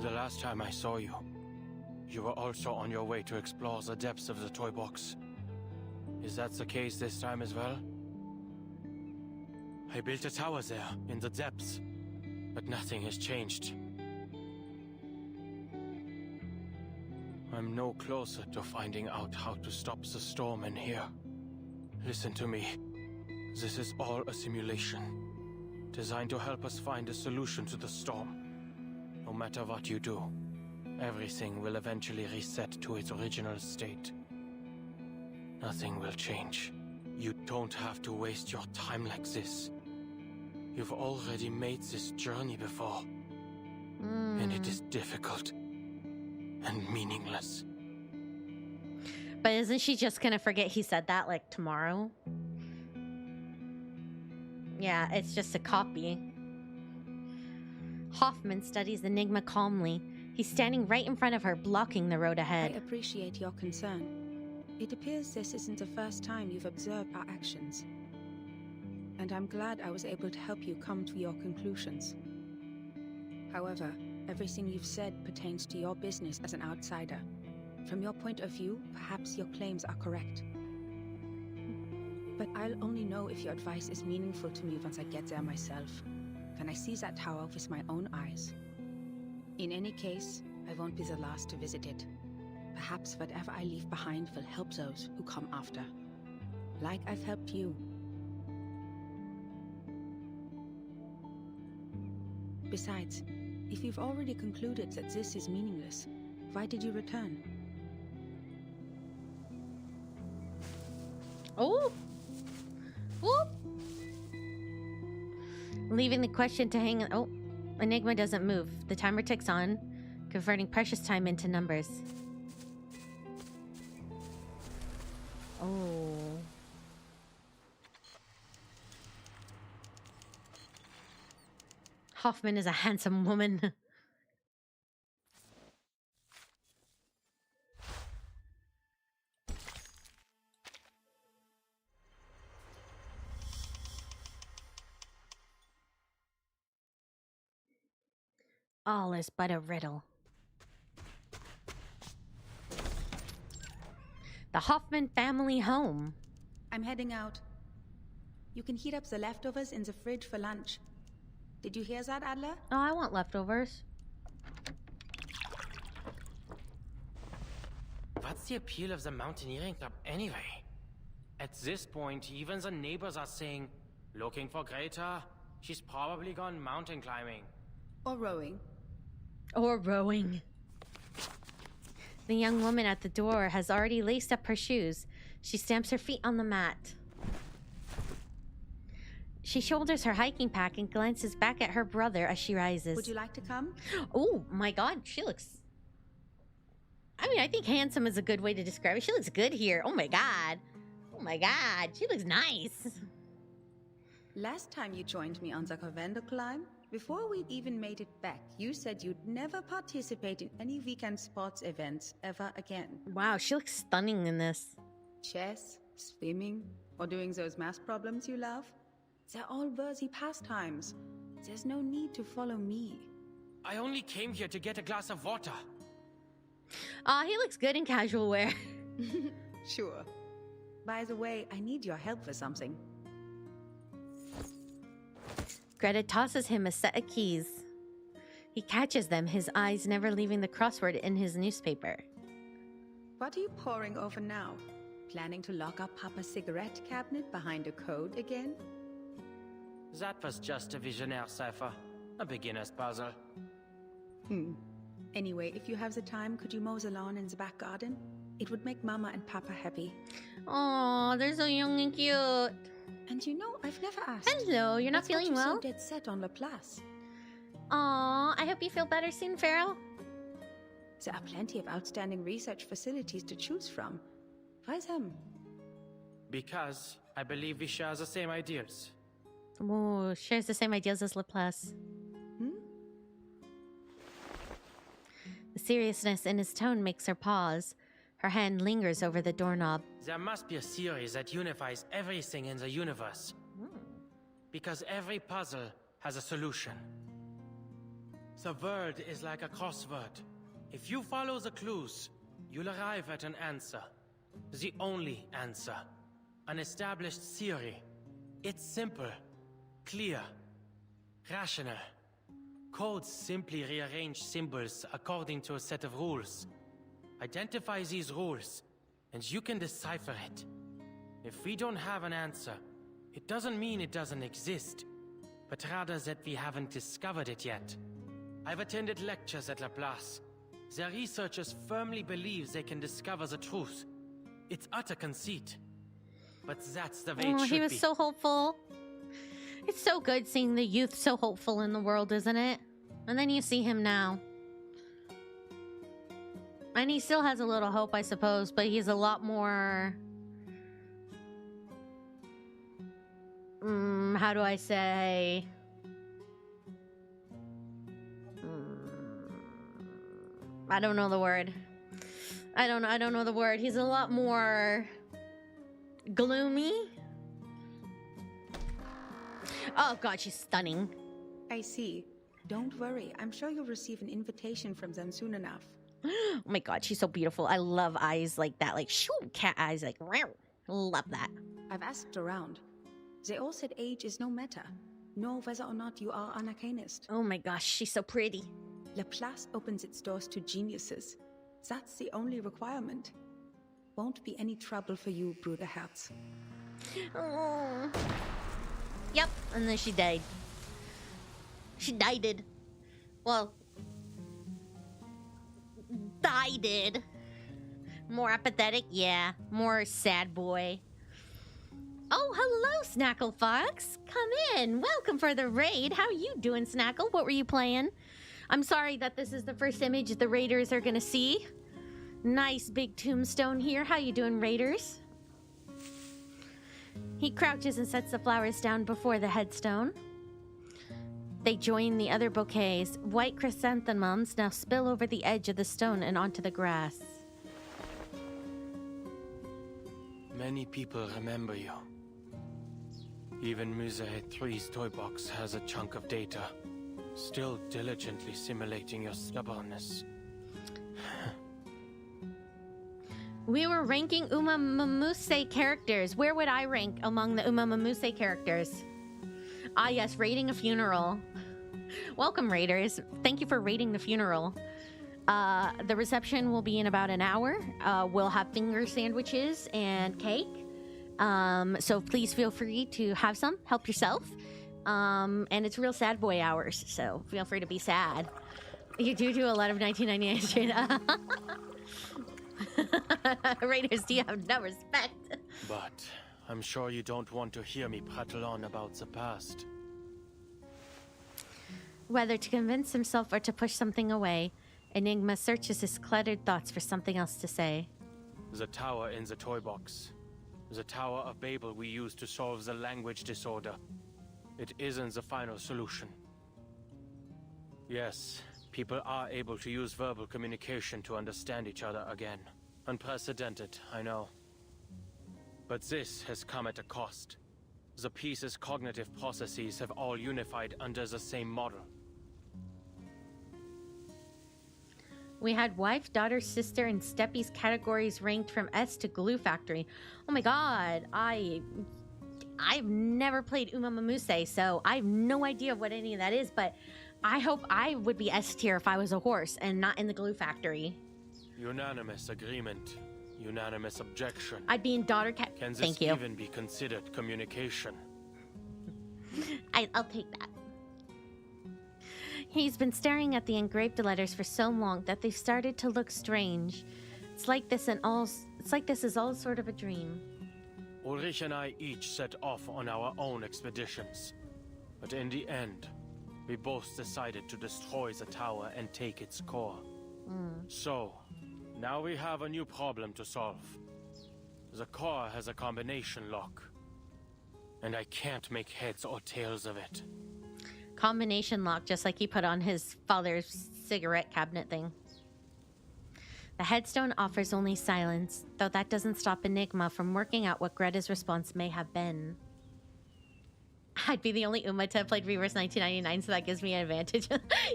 The last time I saw you, you were also on your way to explore the depths of the toy box. Is that the case this time as well? I built a tower there, in the depths, but nothing has changed. I'm no closer to finding out how to stop the storm in here. Listen to me. This is all a simulation, designed to help us find a solution to the storm. No matter what you do, everything will eventually reset to its original state. Nothing will change. You don't have to waste your time like this. You've already made this journey before. And it is difficult and meaningless. But isn't she just gonna forget he said that, like, tomorrow? Yeah, it's just a copy. Hoffman studies Enigma calmly. He's standing right in front of her, blocking the road ahead. I appreciate your concern. It appears this isn't the first time you've observed our actions. And I'm glad I was able to help you come to your conclusions. However, everything you've said pertains to your business as an outsider. From your point of view, perhaps your claims are correct. But I'll only know if your advice is meaningful to me once I get there myself. When I see that tower with my own eyes. In any case, I won't be the last to visit it. Perhaps whatever I leave behind will help those who come after. Like I've helped you. Besides, if you've already concluded that this is meaningless, why did you return? Oh! Whoop! Leaving the question to hang. Oh, Enigma doesn't move. The timer ticks on, converting precious time into numbers. Oh. Hoffman is a handsome woman. All is but a riddle. The Hoffman family home. I'm heading out. You can heat up the leftovers in the fridge for lunch. Did you hear that, Adler? Oh, I want leftovers. What's the appeal of the mountaineering club anyway? At this point, even the neighbors are saying, looking for Greta? She's probably gone mountain climbing. Or rowing. Or rowing. The young woman at the door has already laced up her shoes. She stamps her feet on the mat. She shoulders her hiking pack and glances back at her brother as she rises. Would you like to come? Oh my god, she looks... I mean, I think handsome is a good way to describe it. She looks good here. Oh my god. Oh my god, she looks nice. Last time you joined me on the Covendo climb, before we'd even made it back, you said you'd never participate in any weekend sports events ever again. Wow, she looks stunning in this. Chess, swimming, or doing those math problems you love? They're all worthy pastimes. There's no need to follow me. I only came here to get a glass of water. Aw, he looks good in casual wear. Sure. By the way, I need your help with something. Greta tosses him a set of keys. He catches them, his eyes never leaving the crossword in his newspaper. What are you poring over now? Planning to lock up Papa's cigarette cabinet behind a code again? That was just a visionaire cipher. A beginner's puzzle. Anyway, if you have the time, could you mow the lawn in the back garden? It would make Mama and Papa happy. Aw, they're so young and cute. And you know, I've never asked. Hello, you're not feeling well? So dead set on Laplace. Aw, I hope you feel better soon, Farrell. There are plenty of outstanding research facilities to choose from. Why them? Because I believe we share the same ideals. Oh, shares the same ideas as Laplace. The seriousness in his tone makes her pause. Her hand lingers over the doorknob. There must be a theory that unifies everything in the universe. Because every puzzle has a solution. The world is like a crossword. If you follow the clues, you'll arrive at an answer. The only answer. An established theory. It's simple, clear, rational. Codes simply rearrange symbols according to a set of rules. Identify these rules, and you can decipher it. If we don't have an answer, it doesn't mean it doesn't exist, but rather that we haven't discovered it yet. I've attended lectures at Laplace. Their researchers firmly believe they can discover the truth. It's utter conceit. But that's the way it should be. He was so hopeful. It's so good seeing the youth so hopeful in the world, isn't it? And then you see him now. And he still has a little hope, I suppose, but he's a lot more... how do I say... I don't know the word. I don't know the word. He's a lot more... gloomy? Oh god, she's stunning. I see. Don't worry. I'm sure you'll receive an invitation from them soon enough. Oh my god, she's so beautiful. I love eyes like that. Like, shoo, cat eyes. Like, meow. Love that. I've asked around. They all said age is no matter, nor whether or not you are an arcanist. Oh my gosh, she's so pretty. Laplace opens its doors to geniuses. That's the only requirement. Won't be any trouble for you, Bruderherz. Oh. Yep, and then she died. She died. Well, died. More apathetic, yeah. More sad boy. Oh, hello, Snackle Fox. Come in. Welcome for the raid. How you doing, Snackle? What were you playing? I'm sorry that this is the first image the raiders are gonna see. Nice big tombstone here. How you doing, raiders? He crouches and sets the flowers down before the headstone. They join the other bouquets. White chrysanthemums now spill over the edge of the stone and onto the grass. Many people remember you. Even Musée 3's toy box has a chunk of data, still diligently simulating your stubbornness. We were ranking Umamamuse characters. Where would I rank among the Umamamuse characters? Ah, yes, raiding a funeral. Welcome, raiders. Thank you for raiding the funeral. The reception will be in about an hour. We'll have finger sandwiches and cake. So please feel free to have some. Help yourself. And it's real sad boy hours, so feel free to be sad. You do a lot of 1999 shit. Raiders, do you have no respect? But I'm sure you don't want to hear me prattle on about the past. Whether to convince himself or to push something away, Enigma searches his cluttered thoughts for something else to say. The tower in the toy box. The Tower of Babel we used to solve the language disorder. It isn't the final solution. Yes, people are able to use verbal communication to understand each other again. Unprecedented, I know. But this has come at a cost. The piece's cognitive processes have all unified under the same model. We had wife, daughter, sister, and Steppy's categories ranked from S to Glue Factory. Oh my god, I've never played Umamamuse, so I have no idea what any of that is, but I hope I would be S tier if I was a horse and not in the Glue Factory. Unanimous agreement. Unanimous objection. I'd be in daughter cat. Can this Thank you. even be considered communication? I'll take that. He's been staring at the engraved letters for so long that they've started to look strange. It's like this is all sort of a dream. Ulrich and I each set off on our own expeditions. But in the end, we both decided to destroy the tower and take its core. So, now we have a new problem to solve. The core has a combination lock. And I can't make heads or tails of it. Combination lock, just like he put on his father's cigarette cabinet thing. The headstone offers only silence, though that doesn't stop Enigma from working out what Greta's response may have been. I'd be the only Uma to have played Reverse 1999, so that gives me an advantage.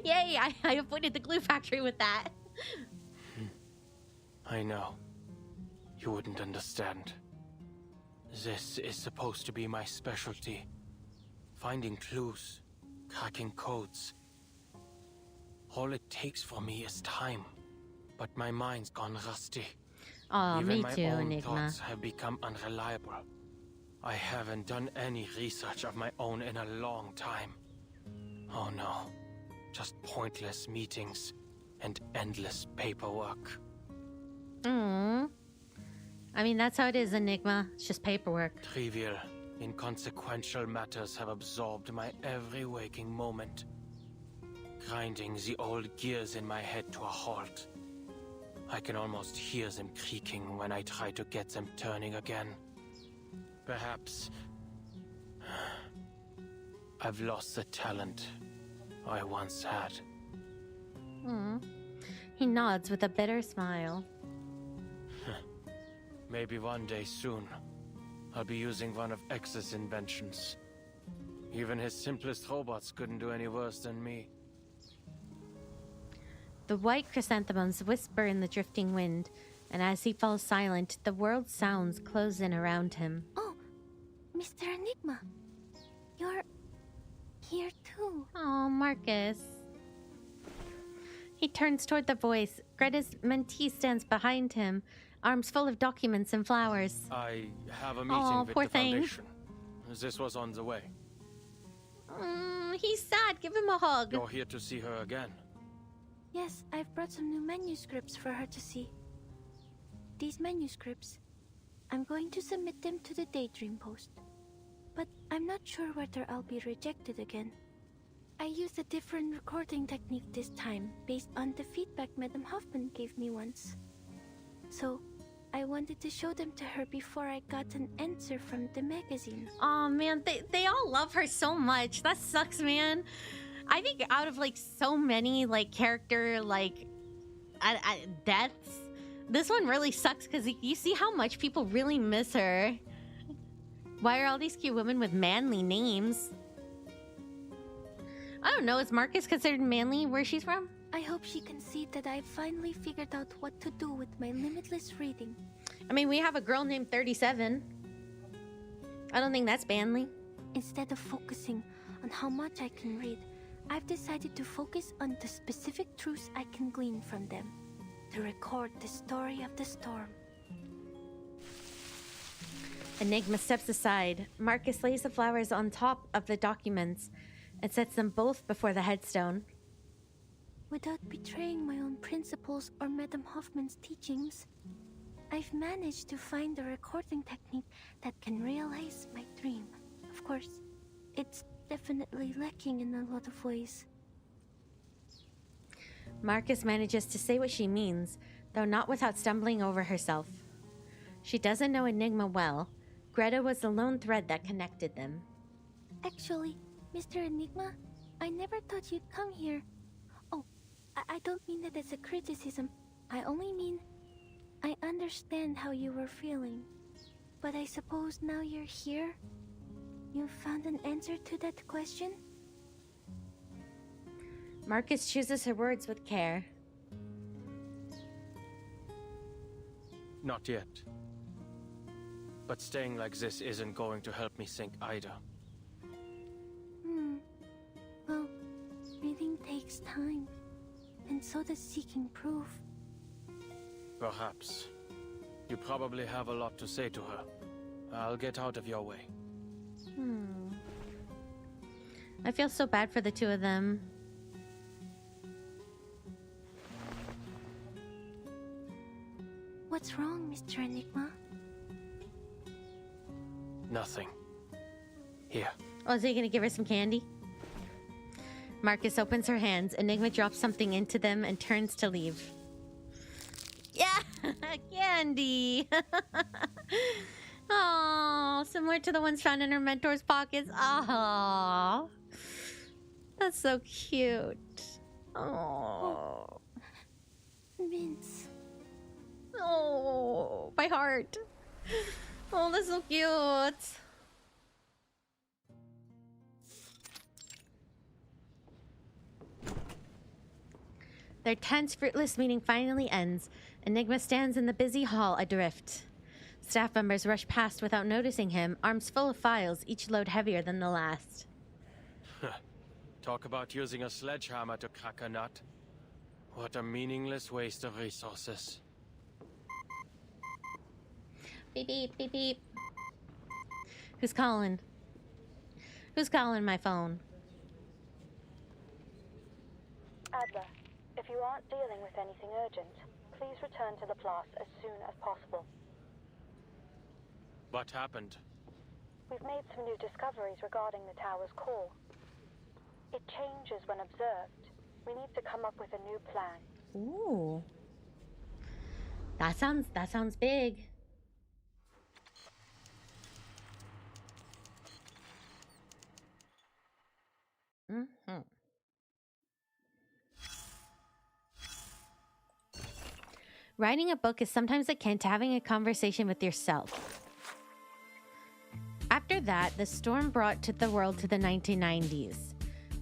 Yay, I avoided the Glue Factory with that. I know. You wouldn't understand. This is supposed to be my specialty. Finding clues, cracking codes. All it takes for me is time. But my mind's gone rusty. Oh, Even me my too, own Enigma. thoughts have become unreliable. I haven't done any research of my own in a long time. Oh no. Just pointless meetings and endless paperwork. I mean, that's how it is, Enigma. It's just paperwork. Trivial, Inconsequential matters have absorbed my every waking moment, grinding the old gears in my head to a halt. I can almost hear them creaking when I try to get them turning again. Perhaps I've lost the talent I once had. He nods with a bitter smile. Maybe one day soon, I'll be using one of X's inventions. Even his simplest robots couldn't do any worse than me. The white chrysanthemums whisper in the drifting wind, and as he falls silent, the world's sounds close in around him. Oh, Mr. Enigma. You're here too. Oh, Marcus. He turns toward the voice. Greta's mentee stands behind him, arms full of documents and flowers. I have a meeting with poor the thing. Foundation. This was on the way. He's sad. Give him a hug. You're here to see her again. Yes, I've brought some new manuscripts for her to see. These manuscripts, I'm going to submit them to the Daydream Post. But I'm not sure whether I'll be rejected again. I used a different recording technique this time, based on the feedback Madame Hoffman gave me once. So, I wanted to show them to her before I got an answer from the magazine. Oh man, they all love her so much. That sucks, man. I think out of like so many like character like deaths, this one really sucks because you see how much people really miss her. Why are all these cute women with manly names? I don't know, is Marcus considered manly where she's from? I hope she can see that I finally figured out what to do with my limitless reading. I mean, we have a girl named 37. I don't think that's manly. Instead of focusing on how much I can read, I've decided to focus on the specific truths I can glean from them. To record the story of the storm. Enigma steps aside. Marcus lays the flowers on top of the documents and sets them both before the headstone. Without betraying my own principles or Madame Hoffman's teachings, I've managed to find a recording technique that can realize my dream. Of course, it's definitely lacking in a lot of ways. Marcus manages to say what she means, though not without stumbling over herself. She doesn't know Enigma well. Greta was the lone thread that connected them. Actually, Mr. Enigma, I never thought you'd come here. Oh, I don't mean that as a criticism. I only mean I understand how you were feeling. But I suppose now you're here? You've found an answer to that question? Marcus chooses her words with care. Not yet. But staying like this isn't going to help me think either. Well, reading takes time. And so does seeking proof. Perhaps. You probably have a lot to say to her. I'll get out of your way. I feel so bad for the two of them. What's wrong, Mr. Enigma? Nothing. Here. Oh, is he gonna give her some candy? Marcus opens her hands. Enigma drops something into them and turns to leave. Yeah! Candy! Oh, similar to the ones found in her mentor's pockets. Oh, that's so cute. Oh. Vince. Oh, my heart. Oh, that's so cute. Their tense, fruitless meeting finally ends. Enigma stands in the busy hall adrift. Staff members rush past without noticing him, arms full of files, each load heavier than the last. Talk about using a sledgehammer to crack a nut. What a meaningless waste of resources. Beep, beep, beep, beep. Who's calling? Who's calling my phone? Adler, if you aren't dealing with anything urgent, please return to the Place as soon as possible. What happened? We've made some new discoveries regarding the tower's core. It changes when observed. We need to come up with a new plan. Ooh. That sounds big. Mm-hmm. Writing a book is sometimes akin to having a conversation with yourself. After that, the storm brought to the world to the 1990s.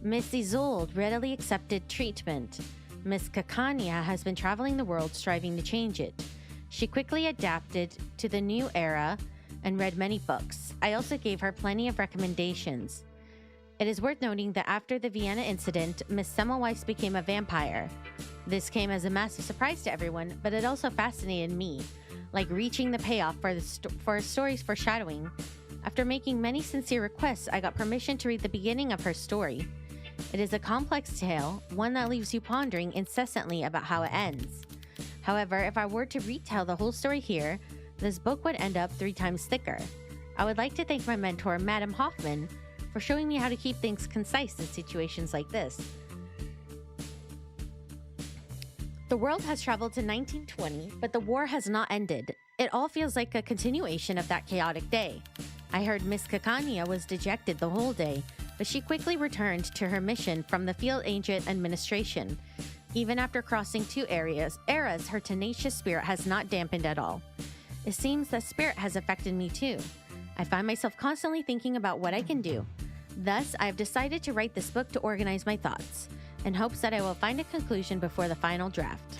Miss Isolde readily accepted treatment. Miss Kakania has been traveling the world striving to change it. She quickly adapted to the new era and read many books. I also gave her plenty of recommendations. It is worth noting that after the Vienna incident, Miss Semmelweis became a vampire. This came as a massive surprise to everyone, but it also fascinated me, like reaching the payoff for a story's foreshadowing. After making many sincere requests, I got permission to read the beginning of her story. It is a complex tale, one that leaves you pondering incessantly about how it ends. However, if I were to retell the whole story here, this book would end up 3 times thicker. I would like to thank my mentor, Madame Hoffman, for showing me how to keep things concise in situations like this. The world has traveled to 1920, but the war has not ended. It all feels like a continuation of that chaotic day. I heard Miss Kakania was dejected the whole day, but she quickly returned to her mission from the field agent administration. Even after crossing 2 eras, her tenacious spirit has not dampened at all. It seems that spirit has affected me too. I find myself constantly thinking about what I can do. Thus, I have decided to write this book to organize my thoughts, in hopes that I will find a conclusion before the final draft.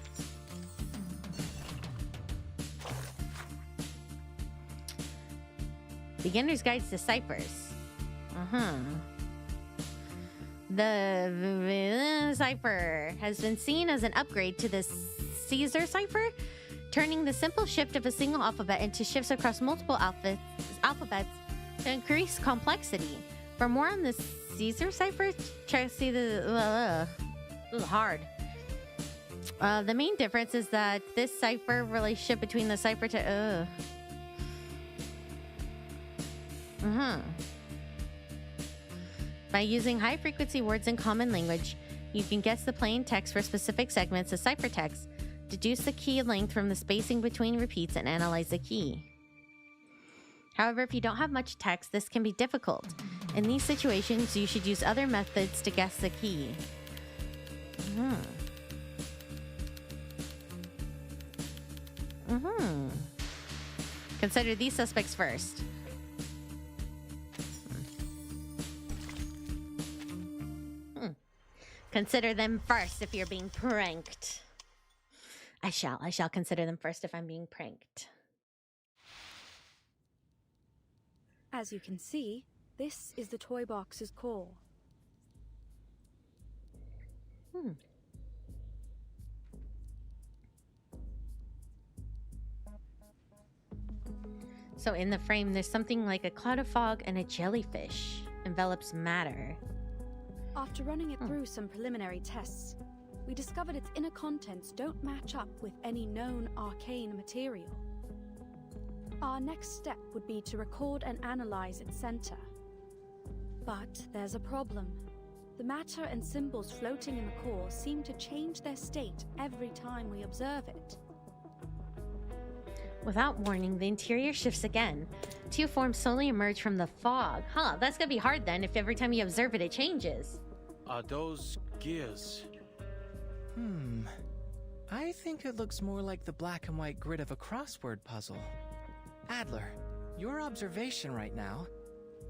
Beginner's Guides to Ciphers. The cipher has been seen as an upgrade to the Caesar cipher, turning the simple shift of a single alphabet into shifts across multiple alphabets to increase complexity. For more on the Caesar cipher, try to see the hard. The main difference is that this cipher relationship between the cipher to By using high-frequency words in common language, you can guess the plain text for specific segments of ciphertext, deduce the key length from the spacing between repeats, and analyze the key. However, if you don't have much text, this can be difficult. In these situations, you should use other methods to guess the key. Consider these suspects first. Consider them first if you're being pranked. I shall consider them first if I'm being pranked. As you can see, this is the toy box's core. So in the frame, there's something like a cloud of fog and a jellyfish envelops matter. After running it through some preliminary tests, we discovered its inner contents don't match up with any known arcane material. Our next step would be to record and analyze its center. But there's a problem. The matter and symbols floating in the core seem to change their state every time we observe it. Without warning, the interior shifts again. 2 forms slowly emerge from the fog. That's gonna be hard then if every time you observe it, it changes. Are those gears? I think it looks more like the black and white grid of a crossword puzzle. Adler, your observation right now,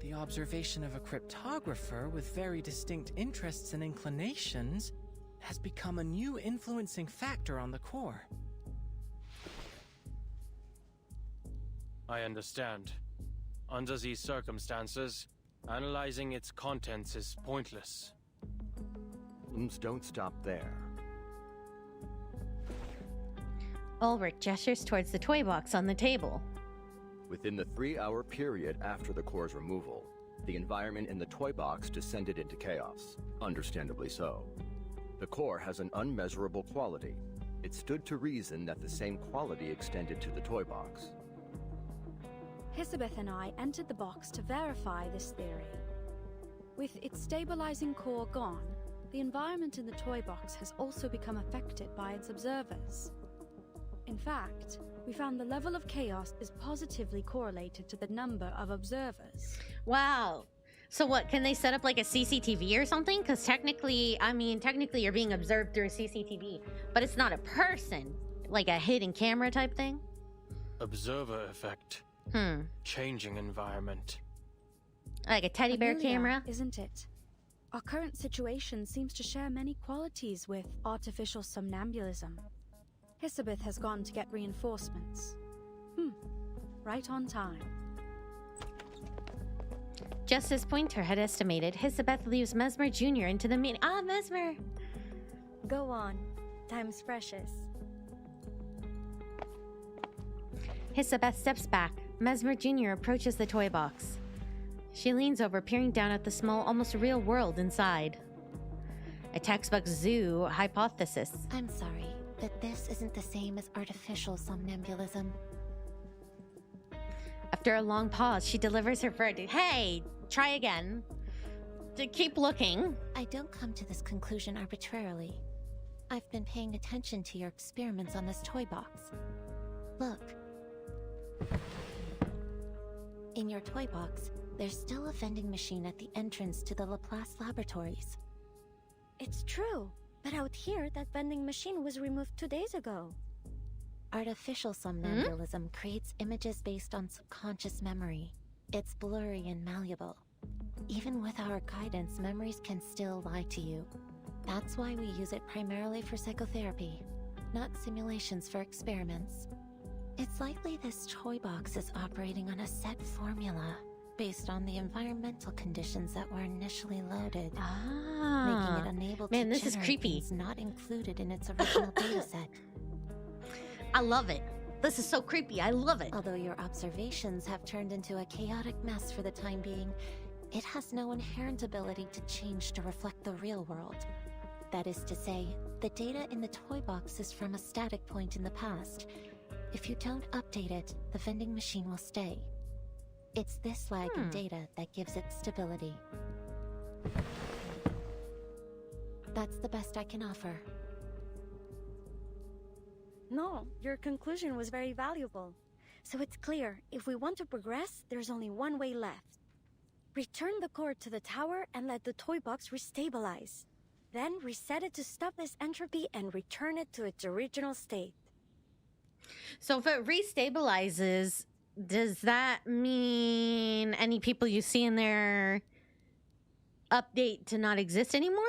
the observation of a cryptographer with very distinct interests and inclinations, has become a new influencing factor on the core. I understand. Under these circumstances, analyzing its contents is pointless. Don't stop there. Ulrich gestures towards the toy box on the table. Within the 3-hour period after the core's removal, the environment in the toy box descended into chaos, understandably so. The core has an unmeasurable quality. It stood to reason that the same quality extended to the toy box. Hisabeth and I entered the box to verify this theory. With its stabilizing core gone, the environment in the toy box has also become affected by its observers. In fact, we found the level of chaos is positively correlated to the number of observers. Wow. So what, can they set up like a CCTV or something? Because technically you're being observed through a CCTV, but it's not a person, like a hidden camera type thing? Observer effect. Changing environment. Like a teddy bear Familiar, camera? Isn't it? Our current situation seems to share many qualities with artificial somnambulism. Hisabeth has gone to get reinforcements. Right on time. Just as Pointer had estimated, Hisabeth leaves Mesmer Jr. into the meeting. Ah, Mesmer! Go on. Time's precious. Hisabeth steps back. Mesmer Jr. approaches the toy box. She leans over, peering down at the small, almost real world inside. A textbook zoo hypothesis. I'm sorry, but this isn't the same as artificial somnambulism. After a long pause, she delivers her verdict. Hey, try again. Keep looking. I don't come to this conclusion arbitrarily. I've been paying attention to your experiments on this toy box. Look. In your toy box, there's still a vending machine at the entrance to the Laplace laboratories. It's true, but out here, that vending machine was removed 2 days ago. Artificial somnambulism creates images based on subconscious memory. It's blurry and malleable. Even with our guidance, memories can still lie to you. That's why we use it primarily for psychotherapy, not simulations for experiments. It's likely this toy box is operating on a set formula based on the environmental conditions that were initially loaded, making it unable to generate things not included in its original dataset. I love it. This is so creepy. I love it. Although your observations have turned into a chaotic mess for the time being, it has no inherent ability to change to reflect the real world. That is to say, the data in the toy box is from a static point in the past. If you don't update it, the vending machine will stay. It's this lag in data that gives it stability. That's the best I can offer. No, your conclusion was very valuable. So it's clear, if we want to progress, there's only one way left. Return the core to the tower and let the toy box restabilize. Then reset it to stop this entropy and return it to its original state. So if it restabilizes, does that mean any people you see in there update to not exist anymore?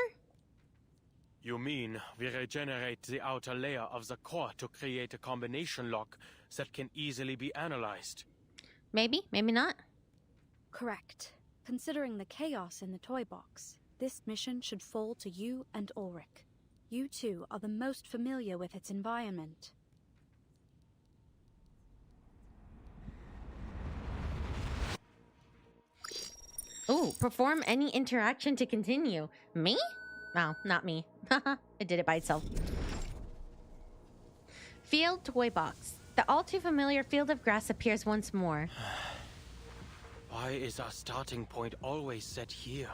You mean we regenerate the outer layer of the core to create a combination lock that can easily be analyzed? Maybe, maybe not. Correct. Considering the chaos in the toy box, this mission should fall to you and Ulrich. You two are the most familiar with its environment. Ooh, perform any interaction to continue. Me? No, not me. It did it by itself. Field toy box. The all too familiar field of grass appears once more. Why is our starting point always set here?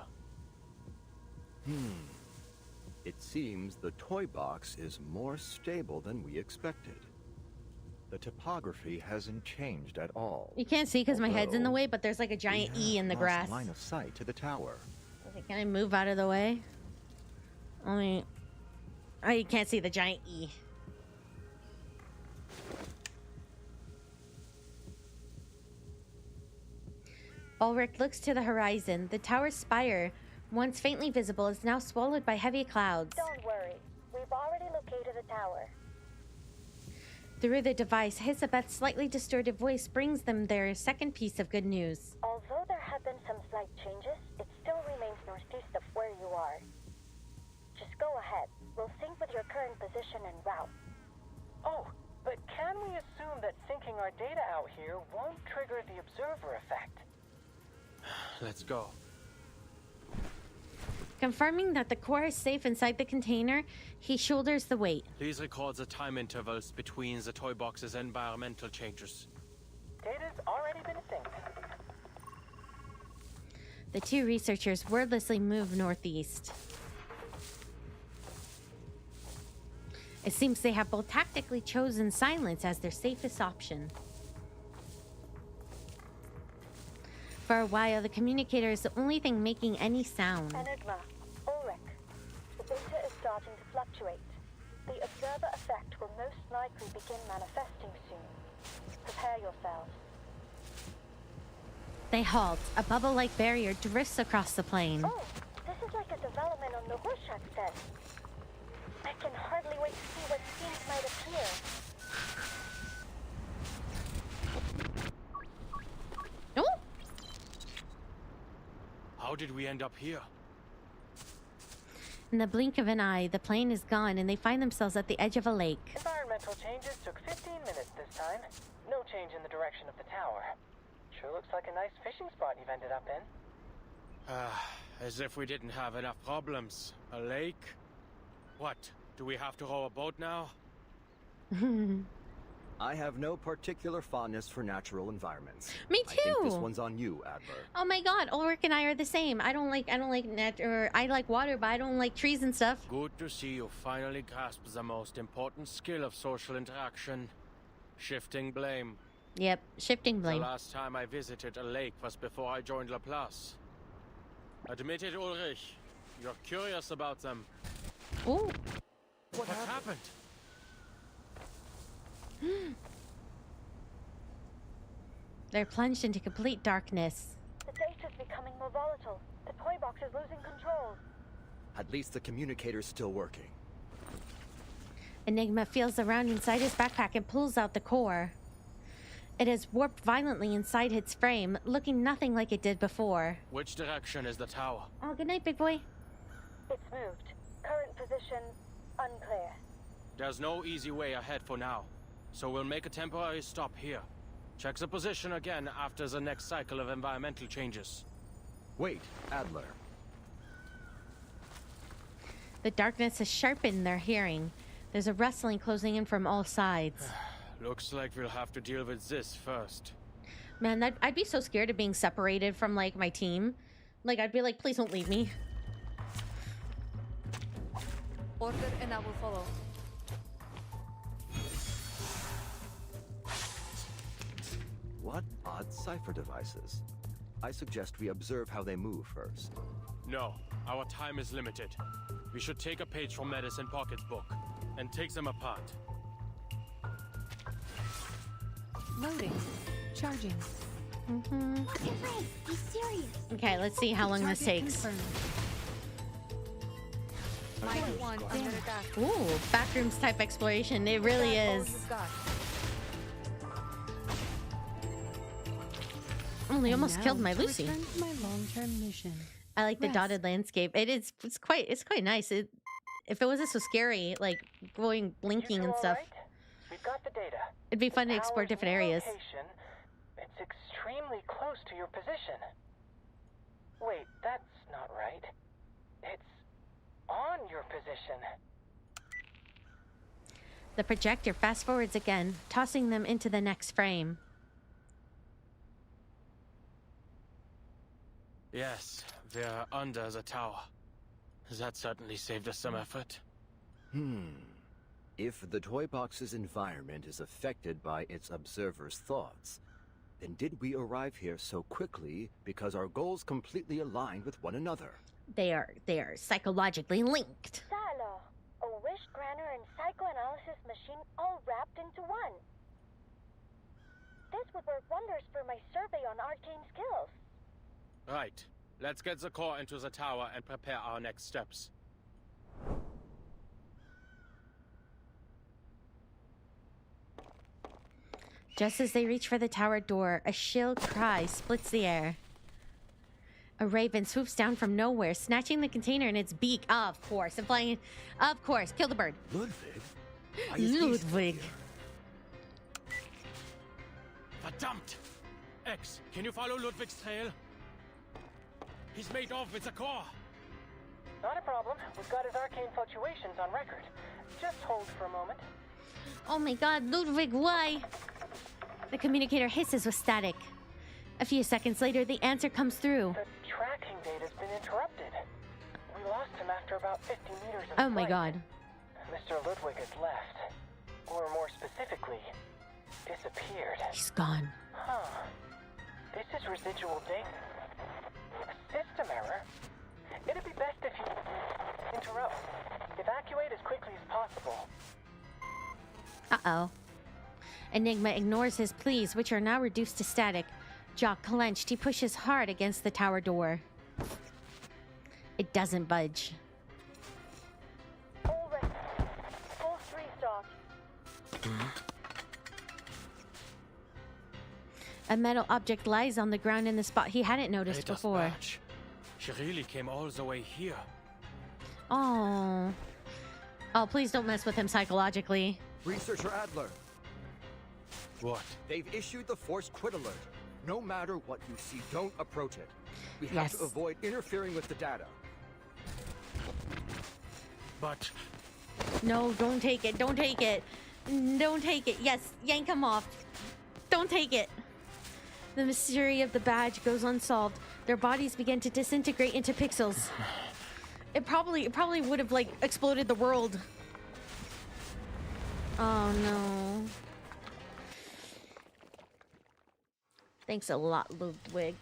It seems the toy box is more stable than we expected. The topography hasn't changed at all. You can't see because my head's in the way, but there's like a giant E in the grass. Line of sight to the tower. Okay, can I move out of the way? Only... Oh, you can't see the giant E. Ulrich looks to the horizon. The tower's spire, once faintly visible, is now swallowed by heavy clouds. Don't worry. We've already located the tower. Through the device, Hisabeth's slightly distorted voice brings them their second piece of good news. Although there have been some slight changes, it still remains northeast of where you are. Just go ahead. We'll sync with your current position and route. Oh, but can we assume that syncing our data out here won't trigger the observer effect? Let's go. Confirming that the core is safe inside the container, he shoulders the weight. Please record the time intervals between the toy box's environmental changes. Data's already been synced. The two researchers wordlessly move northeast. It seems they have both tactically chosen silence as their safest option. For a while, the communicator is the only thing making any sound. Enigma, Ulrich. The data is starting to fluctuate. The observer effect will most likely begin manifesting soon. Prepare yourselves. They halt. A bubble-like barrier drifts across the plain. Oh, this is like a development on the Rorschach test. I can hardly wait to see what scenes might appear. Oh! How did we end up here? In the blink of an eye, the plane is gone and they find themselves at the edge of a lake. Environmental changes took 15 minutes this time. No change in the direction of the tower. Sure looks like a nice fishing spot you've ended up in. As if we didn't have enough problems. A lake? What? Do we have to row a boat now? I have no particular fondness for natural environments. Me I think this too. one's on you, Adler. Oh my god, Ulrich and I are the same. I don't like I like water, but I don't like trees and stuff. Good to see you finally grasp the most important skill of social interaction. Shifting blame. Yep, shifting blame. The last time I visited a lake was before I joined Laplace. Admit it, Ulrich. You're curious about them. Ooh. What happened? They're plunged into complete darkness. The data's becoming more volatile. The toy box is losing control. At least the communicator's still working. Enigma feels around inside his backpack and pulls out the core. It has warped violently inside its frame, looking nothing like it did before. Which direction is the tower? Oh, good night, big boy. It's moved. Current position, unclear. There's no easy way ahead for now, so we'll make a temporary stop here. Check the position again after the next cycle of environmental changes. Wait, Adler. The darkness has sharpened their hearing. There's a rustling closing in from all sides. Looks like we'll have to deal with this first. Man, I'd be so scared of being separated from, like, my team. Like, I'd be like, please don't leave me. Order and I will follow. What odd cipher devices? I suggest we observe how they move first. No, our time is limited. We should take a page from Medicine Pocket's book and take them apart. Loading. Charging. Be serious. Okay, let's see how long this takes. Ooh, backrooms type exploration. It really is. Oh, they almost killed my Lucy. My long-term mission. I like the dotted landscape. It's quite nice. If it wasn't so scary, like blinking and stuff. Right? We've got the data. It'd be fun to explore different areas. Location, it's extremely close to your position. Wait, that's not right. It's on your position. The projector fast forwards again, tossing them into the next frame. Yes, we're under the tower. That certainly saved us some effort. If the toy box's environment is affected by its observer's thoughts, then did we arrive here so quickly because our goals completely aligned with one another? They are psychologically linked. Silo, a wish granter and psychoanalysis machine all wrapped into one. This would work wonders for my survey on arcane skills. Right. Let's get the core into the tower and prepare our next steps. Just as they reach for the tower door, a shrill cry splits the air. A raven swoops down from nowhere, snatching the container in its beak. Oh, of course. And flying. Of course. Kill the bird. Ludwig? Ludwig. Verdammt! X, can you follow Ludwig's trail? He's made off with the core. Not a problem. We've got his arcane fluctuations on record. Just hold for a moment. Oh my god, Ludwig, why? The communicator hisses with static. A few seconds later, the answer comes through. The tracking data's been interrupted. We lost him after about 50 meters of Oh my god. Mr. Ludwig has left. Or more specifically, disappeared. He's gone. Huh. This is residual data. A system error? It'd be best if you interrupt. Evacuate as quickly as possible. Uh-oh. Enigma ignores his pleas, which are now reduced to static. Jaw clenched, he pushes hard against the tower door. It doesn't budge. All ready. Full restart. A metal object lies on the ground in the spot he hadn't noticed Ada's before. badge. She really came all the way here. Oh. Oh, please don't mess with him psychologically. Researcher Adler. What? They've issued the force quit alert. No matter what you see, don't approach it. We have Yes. to avoid interfering with the data. But... No, don't take it. Don't take it. Don't take it. Yes, yank him off. Don't take it. The mystery of the badge goes unsolved. Their bodies begin to disintegrate into pixels. It probably would have like exploded the world. Oh no. Thanks a lot, Ludwig.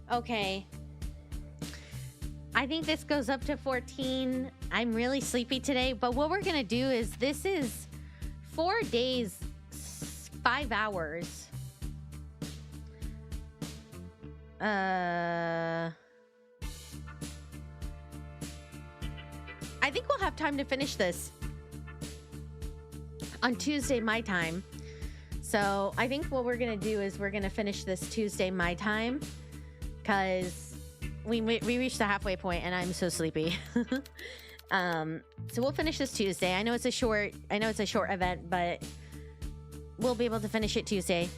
Okay. I think this goes up to 14. I'm really sleepy today, but what we're gonna do is this is 4 days, 5 hours. I think we'll have time to finish this on Tuesday my time. So I think what we're gonna do is we're gonna finish this Tuesday my time, because we reached the halfway point and I'm so sleepy. So we'll finish this Tuesday. I know it's a short event, but we'll be able to finish it Tuesday.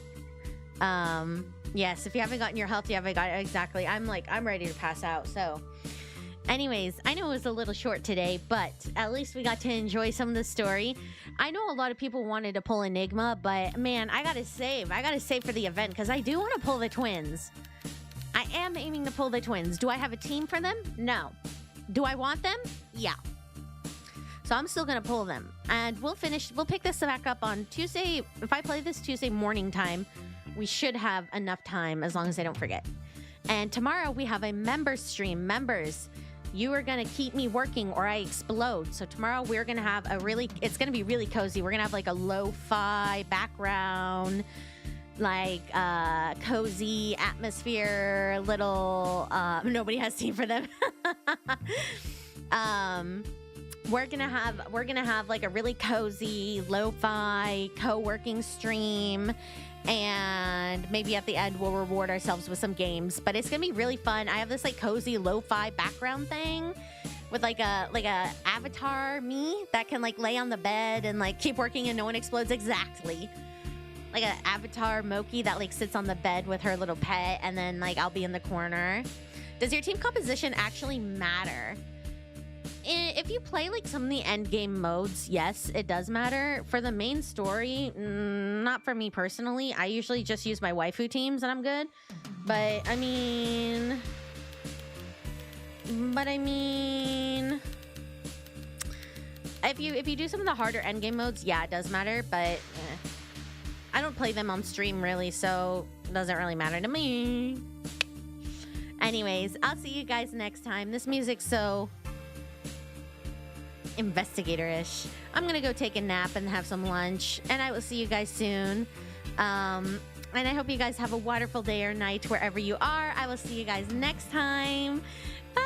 Yes, if you haven't gotten your health, you haven't got it. Exactly. I'm ready to pass out. So anyways, I know it was a little short today, but at least we got to enjoy some of the story. I know a lot of people wanted to pull Enigma, but man, I gotta save for the event, because I do want to pull the twins. I am aiming to pull the twins. Do I have a team for them? No. Do I want them? Yeah. So I'm still gonna pull them, and we'll pick this back up on Tuesday. If I play this Tuesday morning time, we should have enough time, as long as I don't forget. And tomorrow we have a members stream. Members, you are gonna keep me working or I explode. So tomorrow we're gonna have it's gonna be really cozy. We're gonna have like a lo-fi background, like cozy atmosphere, little nobody has time for them. We're gonna have like a really cozy lo-fi co-working stream, and maybe at the end we'll reward ourselves with some games, but it's gonna be really fun. I have this like cozy lo-fi background thing with like a avatar me that can like lay on the bed and like keep working and no one explodes. Exactly. Like an avatar Moki that like sits on the bed with her little pet, and then like I'll be in the corner. Does your team composition actually matter? If you play like some of the end game modes, yes, it does matter. For the main story, not for me personally. I usually just use my waifu teams and I'm good. But I mean, if you do some of the harder end game modes, yeah, it does matter. But I don't play them on stream really, so it doesn't really matter to me. Anyways, I'll see you guys next time. This music's so investigator-ish. I'm gonna go take a nap and have some lunch, and I will see you guys soon. And I hope you guys have a wonderful day or night wherever you are. I will see you guys next time. Bye.